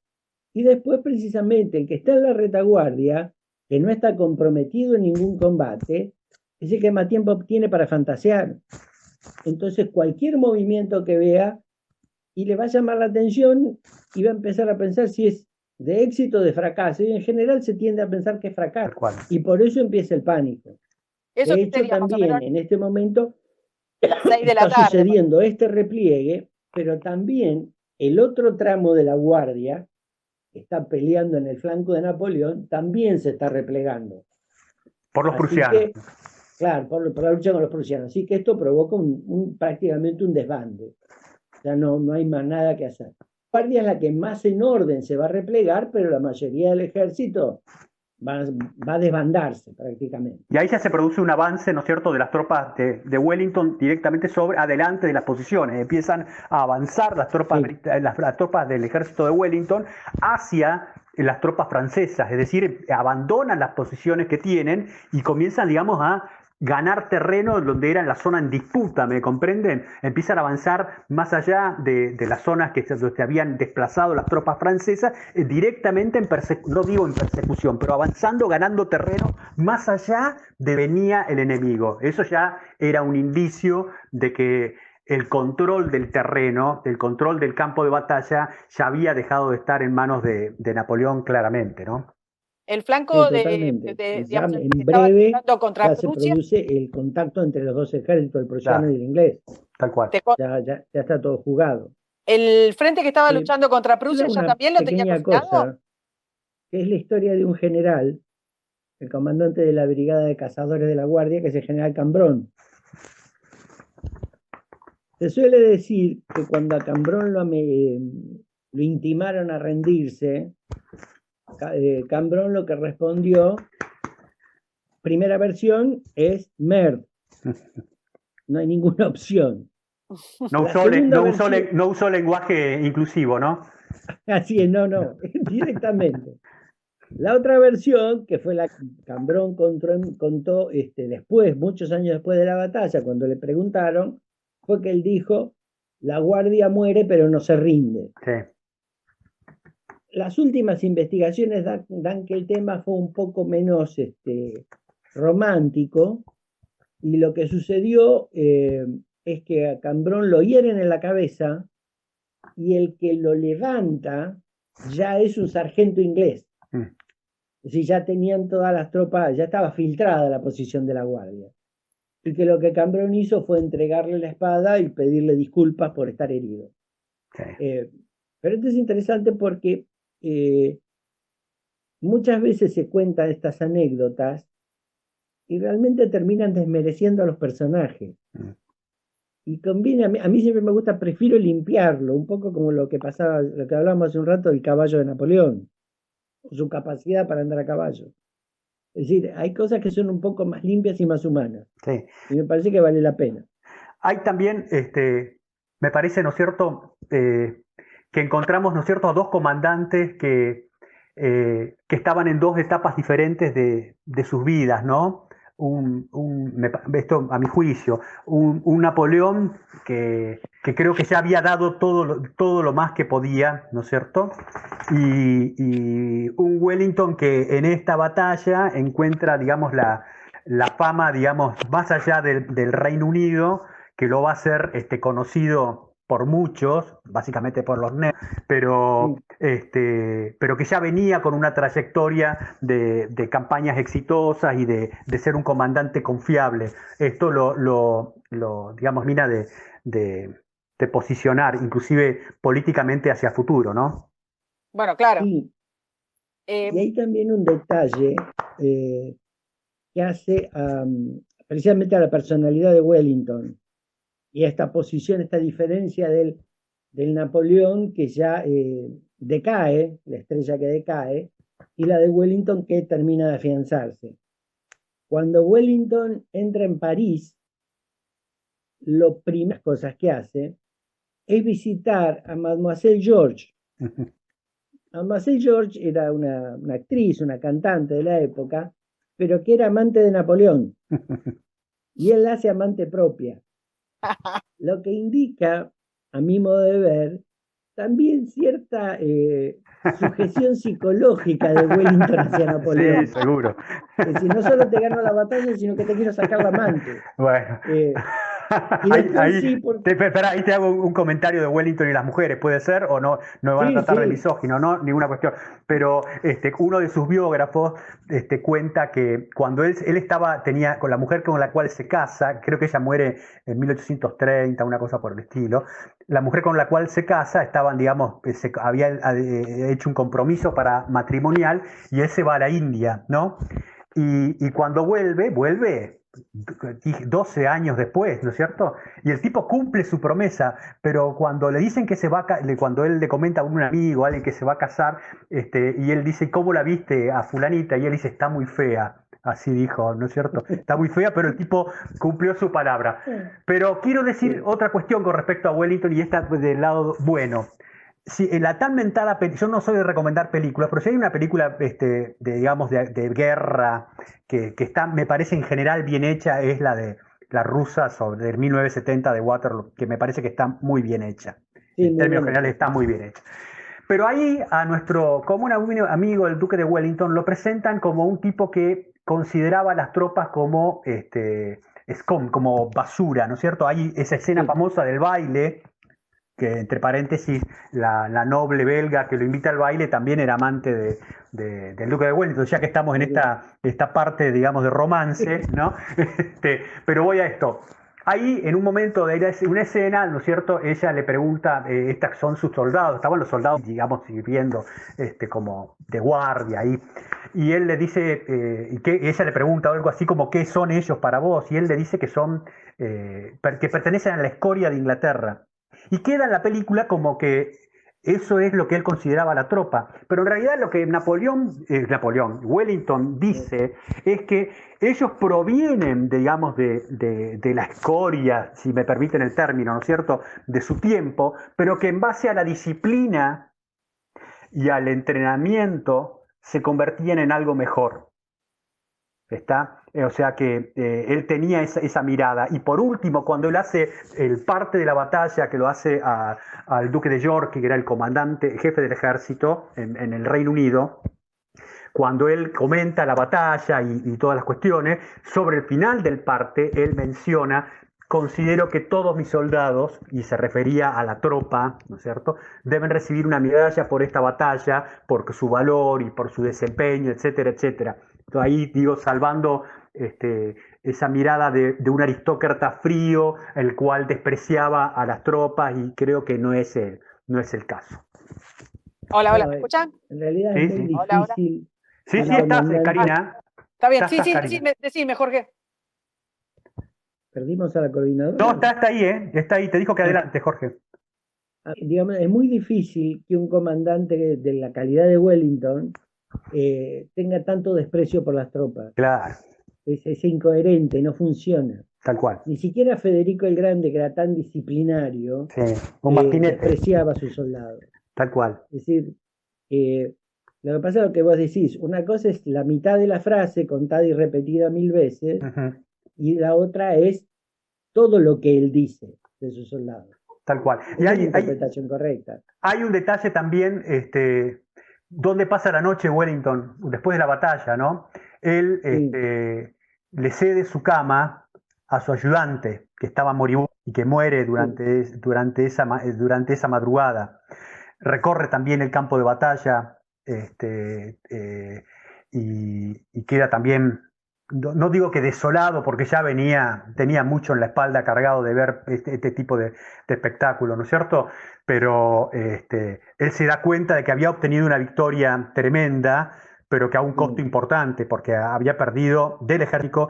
y después precisamente el que está en la retaguardia, que no está comprometido en ningún combate, es el que más tiempo tiene para fantasear. Entonces cualquier movimiento que vea y le va a llamar la atención y va a empezar a pensar si es de éxito o de fracaso. Y en general se tiende a pensar que es fracaso. Y por eso empieza el pánico. Eso de hecho, también en este momento está sucediendo este repliegue, pero también el otro tramo de la guardia, que está peleando en el flanco de Napoleón, también se está replegando. Por los prusianos. Claro, por la lucha con los prusianos. Así que esto provoca prácticamente un desbande. Ya no hay más nada que hacer. La guardia es la que más en orden se va a replegar, pero la mayoría del ejército va a desbandarse prácticamente. Y ahí ya se produce un avance, ¿no es cierto?, de las tropas de Wellington directamente adelante de las posiciones. Empiezan a avanzar las tropas del ejército de Wellington hacia las tropas francesas, es decir, abandonan las posiciones que tienen y comienzan, digamos, a ganar terreno donde era la zona en disputa, ¿me comprenden? Empiezan a avanzar más allá de las zonas donde se habían desplazado las tropas francesas, directamente no digo en persecución, pero avanzando, ganando terreno más allá de venía el enemigo. Eso ya era un indicio de que el control del terreno, el control del campo de batalla, ya había dejado de estar en manos de Napoleón claramente, ¿no? El Sí, flanco totalmente. Ya digamos, el en que estaba breve luchando contra ya se Prusia, produce el contacto entre los dos ejércitos, el prusiano Claro, y el inglés. tal cual. Ya está todo jugado. el frente que estaba Eh, luchando contra Prusia Queda ya una también lo tenía pequeña cocinado. cosa, que es la historia de un general, el comandante de la Brigada de Cazadores de la Guardia, que es el general Cambrón. Se suele decir que cuando a Cambrón lo intimaron a rendirse, Cambrón lo que respondió, primera versión, es merd, no hay ninguna opción. No La usó, segunda versión, no usó lenguaje inclusivo, ¿no? así es, no, directamente. La otra versión, que fue la que Cambrón contó después, muchos años después de la batalla, cuando le preguntaron, fue que él dijo, la guardia muere pero no se rinde. Sí. Las últimas investigaciones dan que el tema fue un poco menos romántico, y lo que sucedió es que a Cambrón lo hieren en la cabeza y el que lo levanta ya es un sargento inglés. Mm. Es decir, ya tenían todas las tropas, ya estaba filtrada la posición de la guardia. Y que lo que Cambrón hizo fue entregarle la espada y pedirle disculpas por estar herido. Sí. Pero esto es interesante porque muchas veces se cuentan estas anécdotas y realmente terminan desmereciendo a los personajes. Mm. Y conviene, a mí siempre me gusta, prefiero limpiarlo, un poco como lo que pasaba, lo que hablábamos hace un rato del caballo de Napoleón, su capacidad para andar a caballo. Es decir, hay cosas que son un poco más limpias y más humanas. Sí. Y me parece que vale la pena. Hay también, me parece, ¿no es cierto?, que encontramos, ¿no es cierto?, a dos comandantes que estaban en dos etapas diferentes de sus vidas, ¿no? Esto a mi juicio, un Napoleón que creo que ya había dado todo lo más que podía, ¿no es cierto? Y un Wellington que en esta batalla encuentra, digamos, la fama, digamos, más allá del Reino Unido, que lo va a hacer conocido por muchos, básicamente por los nerds, pero que ya venía con una trayectoria de campañas exitosas y de ser un comandante confiable. Esto digamos, mira, de posicionar, inclusive políticamente hacia futuro, ¿no? Bueno, claro. Sí. Y hay también un detalle que hace precisamente a la personalidad de Wellington y a esta posición, esta diferencia del Napoleón que ya decae, la estrella que decae, y la de Wellington que termina de afianzarse. Cuando Wellington entra en París, las primeras cosas que hace es visitar a Mademoiselle George. Mademoiselle George era una actriz, una cantante de la época, pero que era amante de Napoleón. Y él la hace amante propia. Lo que indica, a mi modo de ver, también cierta sujeción psicológica de Wellington hacia Napoleón. Sí, seguro. Es decir, no solo te gano la batalla, sino que te quiero sacar la amante. Bueno. Y después sí, espera, ahí te hago un comentario de Wellington y las mujeres, ¿puede ser? ¿O no me van a tratar de misógino? No, ninguna cuestión. Pero uno de sus biógrafos cuenta que cuando él tenía con la mujer con la cual se casa, creo que ella muere en 1830, una cosa por el estilo, la mujer con la cual se casa estaban, digamos, había hecho un compromiso matrimonial y él se va a la India, ¿no? Y cuando vuelve 12 años después, ¿no es cierto? Y el tipo cumple su promesa, pero cuando le dicen que se va cuando él le comenta a un amigo, a alguien que se va a casar, y él dice, ¿cómo la viste a fulanita? Y él dice, está muy fea. Así dijo, ¿no es cierto? Está muy fea, pero el tipo cumplió su palabra. Pero quiero decir otra cuestión con respecto a Wellington y esta del lado bueno. Si en la tan mentada, yo no soy de recomendar películas, pero si hay una película digamos, de guerra que está, me parece en general bien hecha, es la de la rusa del 1970 de Waterloo, que me parece que está muy bien hecha. Sí, en términos generales está muy bien hecha. Pero ahí a nuestro común amigo, el duque de Wellington, lo presentan como un tipo que consideraba a las tropas como, como basura, ¿no es cierto? Hay esa escena famosa del baile, que entre paréntesis, la noble belga que lo invita al baile también era amante del duque de Wellington, ya que estamos en esta parte, digamos, de romance, ¿no? Pero voy a esto. Ahí, en un momento de una escena, ¿no es cierto?, ella le pregunta, estas son sus soldados, estaban los soldados, digamos, sirviendo como de guardia ahí, y él le dice, ella le pregunta algo así como, ¿qué son ellos para vos? Y él le dice que son, que pertenecen a la escoria de Inglaterra. Y queda en la película como que eso es lo que él consideraba la tropa. Pero en realidad lo que Wellington dice es que ellos provienen, digamos, de la escoria, si me permiten el término, ¿no es cierto?, de su tiempo, pero que en base a la disciplina y al entrenamiento se convertían en algo mejor. ¿Está? O sea que él tenía esa mirada. Y por último, cuando él hace el parte de la batalla, que lo hace al duque de York, que era el comandante, jefe del ejército en el Reino Unido, cuando él comenta la batalla y todas las cuestiones, sobre el final del parte, él menciona: considero que todos mis soldados, y se refería a la tropa, ¿no es cierto?, deben recibir una medalla por esta batalla, por su valor y por su desempeño, etcétera, etcétera. Entonces ahí, digo, salvando esa mirada de un aristócrata frío, el cual despreciaba a las tropas, y creo que no es el caso. Hola, ¿me escuchan? En realidad es muy difícil. Sí, estás, Karina. Está bien, sí, decime, Jorge. ¿Perdimos a la coordinadora? No, está ahí, está ahí, te dijo que adelante, Jorge. Digamos, es muy difícil que un comandante de la calidad de Wellington tenga tanto desprecio por las tropas. Claro. Es incoherente, no funciona. Tal cual. Ni siquiera Federico el Grande, que era tan disciplinario, despreciaba a sus soldados. Tal cual. Es decir, lo que pasa es lo que vos decís. Una cosa es la mitad de la frase contada y repetida 1000 veces, y la otra es todo lo que él dice de sus soldados. Tal cual. Y hay interpretación correcta. Hay un detalle también, ¿dónde pasa la noche Wellington? Después de la batalla, ¿no? Él le cede su cama a su ayudante, que estaba moribundo y que muere durante esa madrugada. Recorre también el campo de batalla y queda también, no digo que desolado, porque ya tenía mucho en la espalda cargado de ver este tipo de espectáculo, ¿no es cierto? Pero él se da cuenta de que había obtenido una victoria tremenda, pero que a un costo importante, porque había perdido del ejército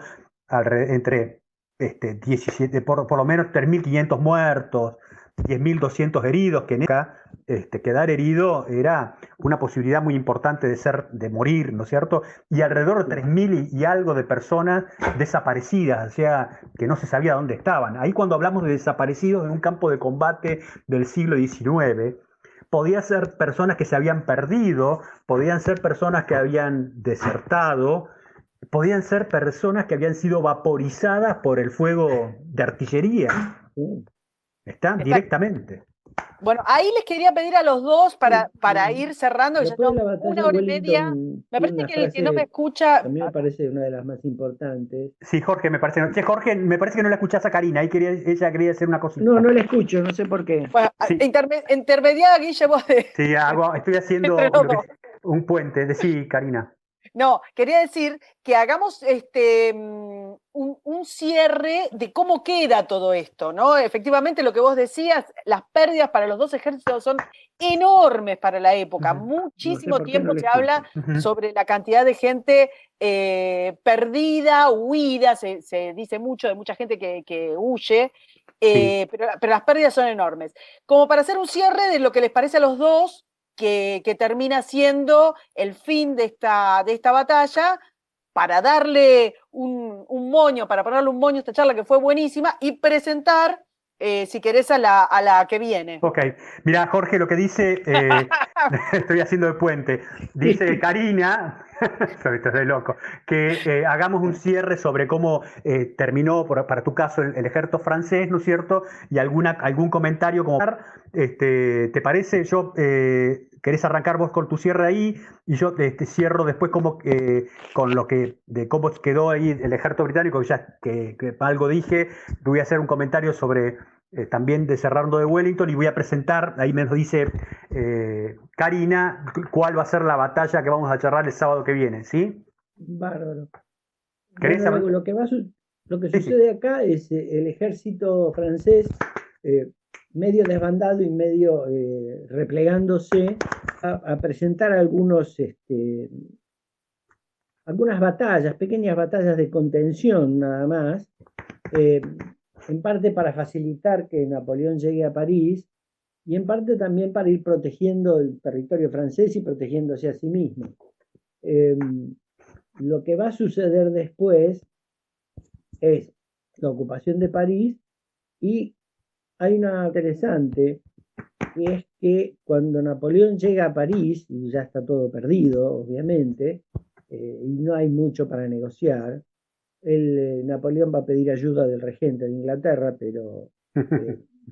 entre 17, por lo menos 3.500 muertos, 10.200 heridos, que quedar herido era una posibilidad muy importante de morir, ¿no es cierto? Y alrededor de 3.000 y algo de personas desaparecidas, o sea, que no se sabía dónde estaban. Ahí, cuando hablamos de desaparecidos en un campo de combate del siglo XIX, podían ser personas que se habían perdido, podían ser personas que habían desertado, podían ser personas que habían sido vaporizadas por el fuego de artillería. Están directamente. Bueno, ahí les quería pedir a los dos para ir cerrando, ya Después de la batalla, una hora y media. Me parece que el que no me escucha. A mí me parece una de las más importantes. Sí, Jorge, me parece. Jorge, me parece que no la escuchás a Karina. Ella quería hacer una cosita. No la escucho, no sé por qué. Bueno, intermediada, Guille, vos de. Sí, estoy haciendo un puente. Decí, Karina. No, quería decir que hagamos un cierre de cómo queda todo esto, ¿no? Efectivamente, lo que vos decías, las pérdidas para los dos ejércitos son enormes para la época. Muchísimo tiempo se habla sobre la cantidad de gente perdida, huida, se dice mucho de mucha gente que huye, pero las pérdidas son enormes. Como para hacer un cierre de lo que les parece a los dos, que termina siendo el fin de esta batalla, para darle un moño, para ponerle un moño a esta charla que fue buenísima, y presentar, si querés, a la que viene. Ok, mira, Jorge, lo que dice, estoy haciendo de puente, dice Karina, Esto es de loco. Que hagamos un cierre sobre cómo terminó, para tu caso, el ejército francés, ¿no es cierto? Y algún comentario como... ¿te parece? ¿Querés arrancar vos con tu cierre ahí? Y yo cierro después con lo de cómo quedó ahí el ejército británico, que algo dije. Voy a hacer un comentario sobre... también de cerrando de Wellington, y voy a presentar, ahí me lo dice Karina, cuál va a ser la batalla que vamos a charlar el sábado que viene, ¿sí? Bárbaro. ¿Querés Bueno, saber? lo que Sí, sucede acá es el ejército francés medio desbandado y medio replegándose a presentar algunas batallas, pequeñas batallas de contención nada más, en parte para facilitar que Napoleón llegue a París y en parte también para ir protegiendo el territorio francés y protegiéndose a sí mismo. Lo que va a suceder después es la ocupación de París, y hay una interesante, que es que cuando Napoleón llega a París, y ya está todo perdido, obviamente, y no hay mucho para negociar, Napoleón va a pedir ayuda del regente de Inglaterra, pero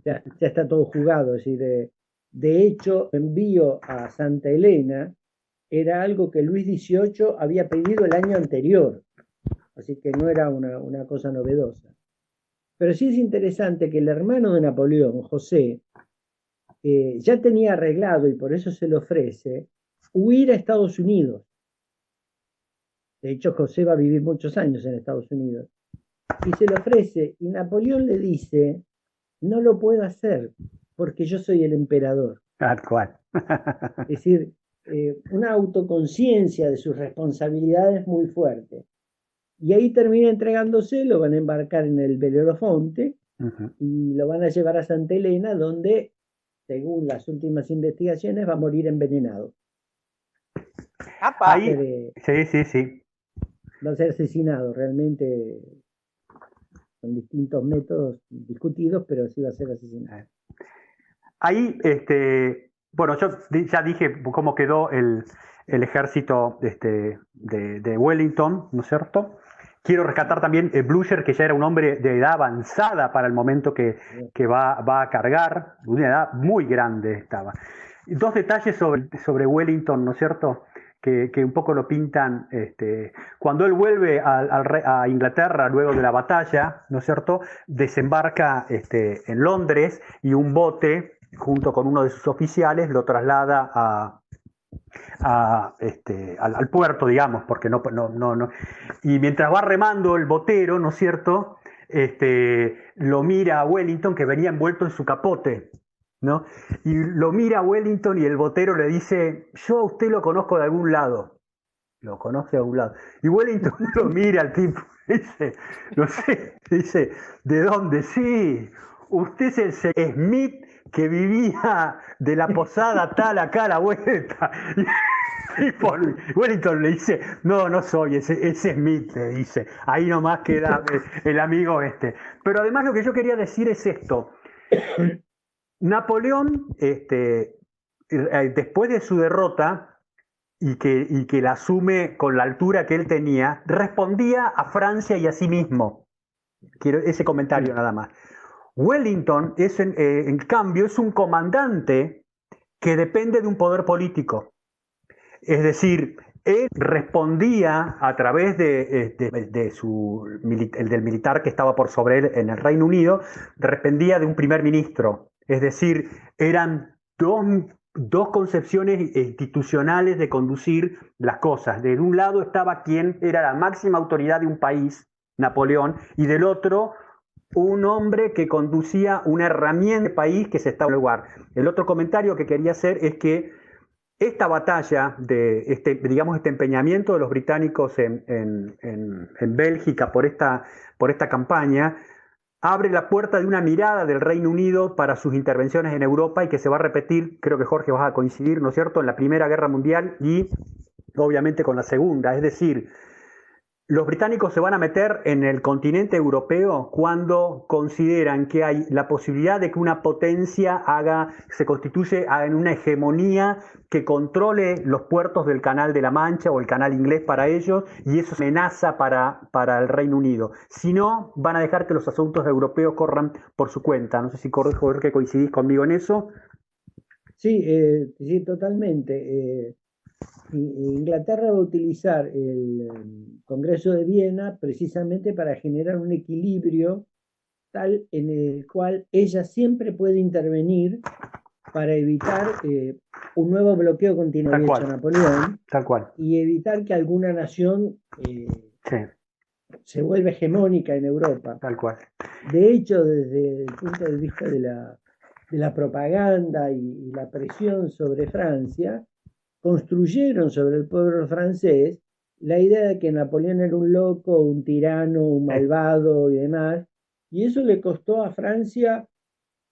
ya está todo jugado. Es decir, de hecho, envío a Santa Elena era algo que Luis XVIII había pedido el año anterior, así que no era una cosa novedosa. Pero sí es interesante que el hermano de Napoleón, José, ya tenía arreglado, y por eso se le ofrece, huir a Estados Unidos. De hecho, José va a vivir muchos años en Estados Unidos. Y se le ofrece, y Napoleón le dice, no lo puedo hacer, porque yo soy el emperador. Tal cual. Es decir, una autoconciencia de sus responsabilidades muy fuerte. Y ahí termina entregándose, lo van a embarcar en el Belerofonte y lo van a llevar a Santa Elena, donde, según las últimas investigaciones, va a morir envenenado. Ahí, sí. Va a ser asesinado, realmente con distintos métodos discutidos, pero sí va a ser asesinado. Ahí, bueno, yo ya dije cómo quedó el ejército de Wellington, ¿no es cierto? Quiero rescatar también Blücher, que ya era un hombre de edad avanzada para el momento que va a cargar, una edad muy grande estaba. Dos detalles sobre Wellington, ¿no es cierto?, que un poco lo pintan. Cuando él vuelve a Inglaterra luego de la batalla, ¿no es cierto?, desembarca en Londres, y un bote, junto con uno de sus oficiales, lo traslada al puerto, digamos, porque no. Y mientras va remando el botero, ¿no es cierto?, lo mira a Wellington, que venía envuelto en su capote, ¿no? Y lo mira a Wellington, y el botero le dice, yo a usted lo conozco de algún lado. Lo conoce de algún lado. Y Wellington lo mira al tipo, dice, no sé, dice, ¿de dónde? Sí, usted es el señor Smith que vivía de la posada tal acá a la vuelta. Y Wellington le dice, no soy ese Smith, le dice. Ahí nomás queda el amigo este. Pero además lo que yo quería decir es esto. Napoleón, después de su derrota, y que la asume con la altura que él tenía, respondía a Francia y a sí mismo. Quiero ese comentario nada más. Wellington, en cambio, es un comandante que depende de un poder político. Es decir, él respondía a través del militar que estaba por sobre él en el Reino Unido, dependía de un primer ministro. Es decir, eran dos concepciones institucionales de conducir las cosas. De un lado estaba quien era la máxima autoridad de un país, Napoleón, y del otro un hombre que conducía una herramienta de país que se estaba en el lugar. El otro comentario que quería hacer es que esta batalla, digamos, este empeñamiento de los británicos en Bélgica por esta campaña, abre la puerta de una mirada del Reino Unido para sus intervenciones en Europa, y que se va a repetir, creo que Jorge vas a coincidir, ¿no es cierto?, en la Primera Guerra Mundial y obviamente con la Segunda. Es decir, los británicos se van a meter en el continente europeo cuando consideran que hay la posibilidad de que una potencia se constituye en una hegemonía que controle los puertos del Canal de la Mancha o el Canal Inglés para ellos, y eso es amenaza para el Reino Unido. Si no, van a dejar que los asuntos europeos corran por su cuenta. No sé si Jorge coincidís conmigo en eso. Sí, sí, totalmente. Inglaterra va a utilizar el Congreso de Viena precisamente para generar un equilibrio tal en el cual ella siempre puede intervenir para evitar un nuevo bloqueo continuo que ha hecho Napoleón, tal cual, y evitar que alguna nación se vuelva hegemónica en Europa. Tal cual. De hecho, desde el punto de vista de la propaganda y la presión sobre Francia, construyeron sobre el pueblo francés la idea de que Napoleón era un loco, un tirano, un malvado y demás, y eso le costó a Francia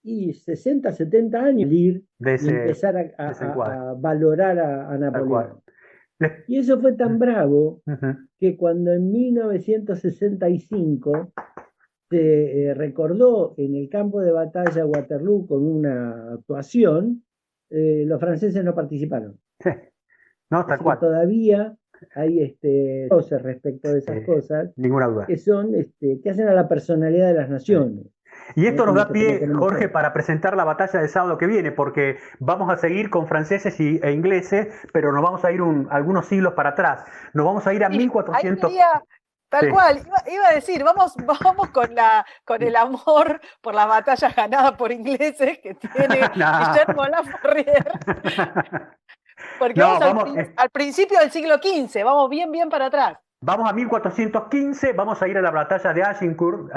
60, 70 años y empezar a valorar a Napoleón. Y eso fue tan bravo que cuando en 1965 se recordó en el campo de batalla Waterloo con una actuación, los franceses no participaron. No, tal cual. Todavía hay cosas respecto de esas cosas, ninguna duda, que son que hacen a la personalidad de las naciones. Y esto nos da pie, Jorge, para presentar la batalla del sábado que viene, porque vamos a seguir con franceses e ingleses, pero nos vamos a ir algunos siglos para atrás. Nos vamos a ir a 1400. Tal cual, iba a decir, vamos con el amor por las batallas ganadas por ingleses que tiene Guillermo Laferrière. Porque vamos al principio del siglo XV, vamos bien para atrás. Vamos a 1415, vamos a ir a la batalla de Agincourt,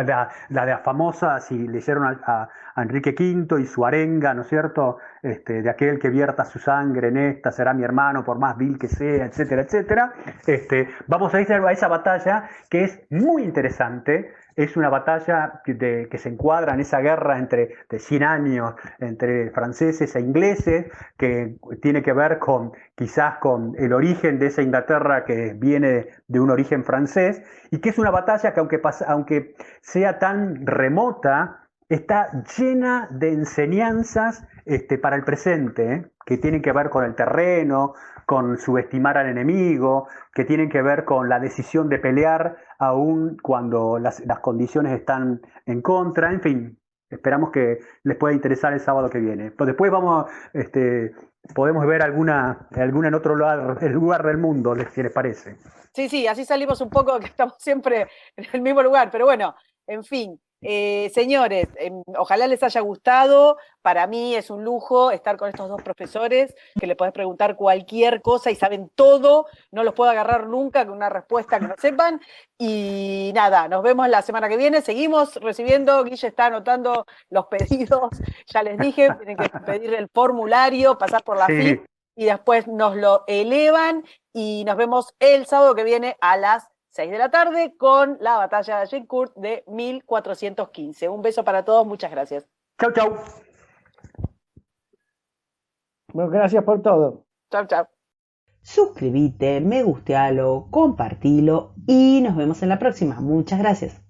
la famosa, si leyeron a Enrique V y su arenga, ¿no es cierto? De aquel que vierta su sangre en esta, será mi hermano por más vil que sea, etcétera, etcétera. Vamos a ir a esa batalla que es muy interesante. Es una batalla que se encuadra en esa guerra de 100 años entre franceses e ingleses, que tiene que ver quizás con el origen de esa Inglaterra que viene de un origen francés, y que es una batalla que aunque sea tan remota, está llena de enseñanzas para el presente, que tienen que ver con el terreno, con subestimar al enemigo, que tienen que ver con la decisión de pelear aun cuando las condiciones están en contra. En fin, esperamos que les pueda interesar el sábado que viene. Pero después podemos ver alguna en otro lugar del mundo, si les parece. Sí, así salimos un poco, que estamos siempre en el mismo lugar, pero bueno, en fin. Señores, ojalá les haya gustado. Para mí es un lujo estar con estos dos profesores que le podés preguntar cualquier cosa y saben todo, no los puedo agarrar nunca con una respuesta que no sepan. Y nada, nos vemos la semana que viene. Seguimos recibiendo, Guille está anotando los pedidos, ya les dije, tienen que pedir el formulario, pasar por la FIP y después nos lo elevan, y nos vemos el sábado que viene a las 6 de la tarde con la batalla de Agincourt de 1415. Un beso para todos, muchas gracias. Chau. Bueno, gracias por todo. Chau. Suscríbete, me gustealo, compartilo y nos vemos en la próxima. Muchas gracias.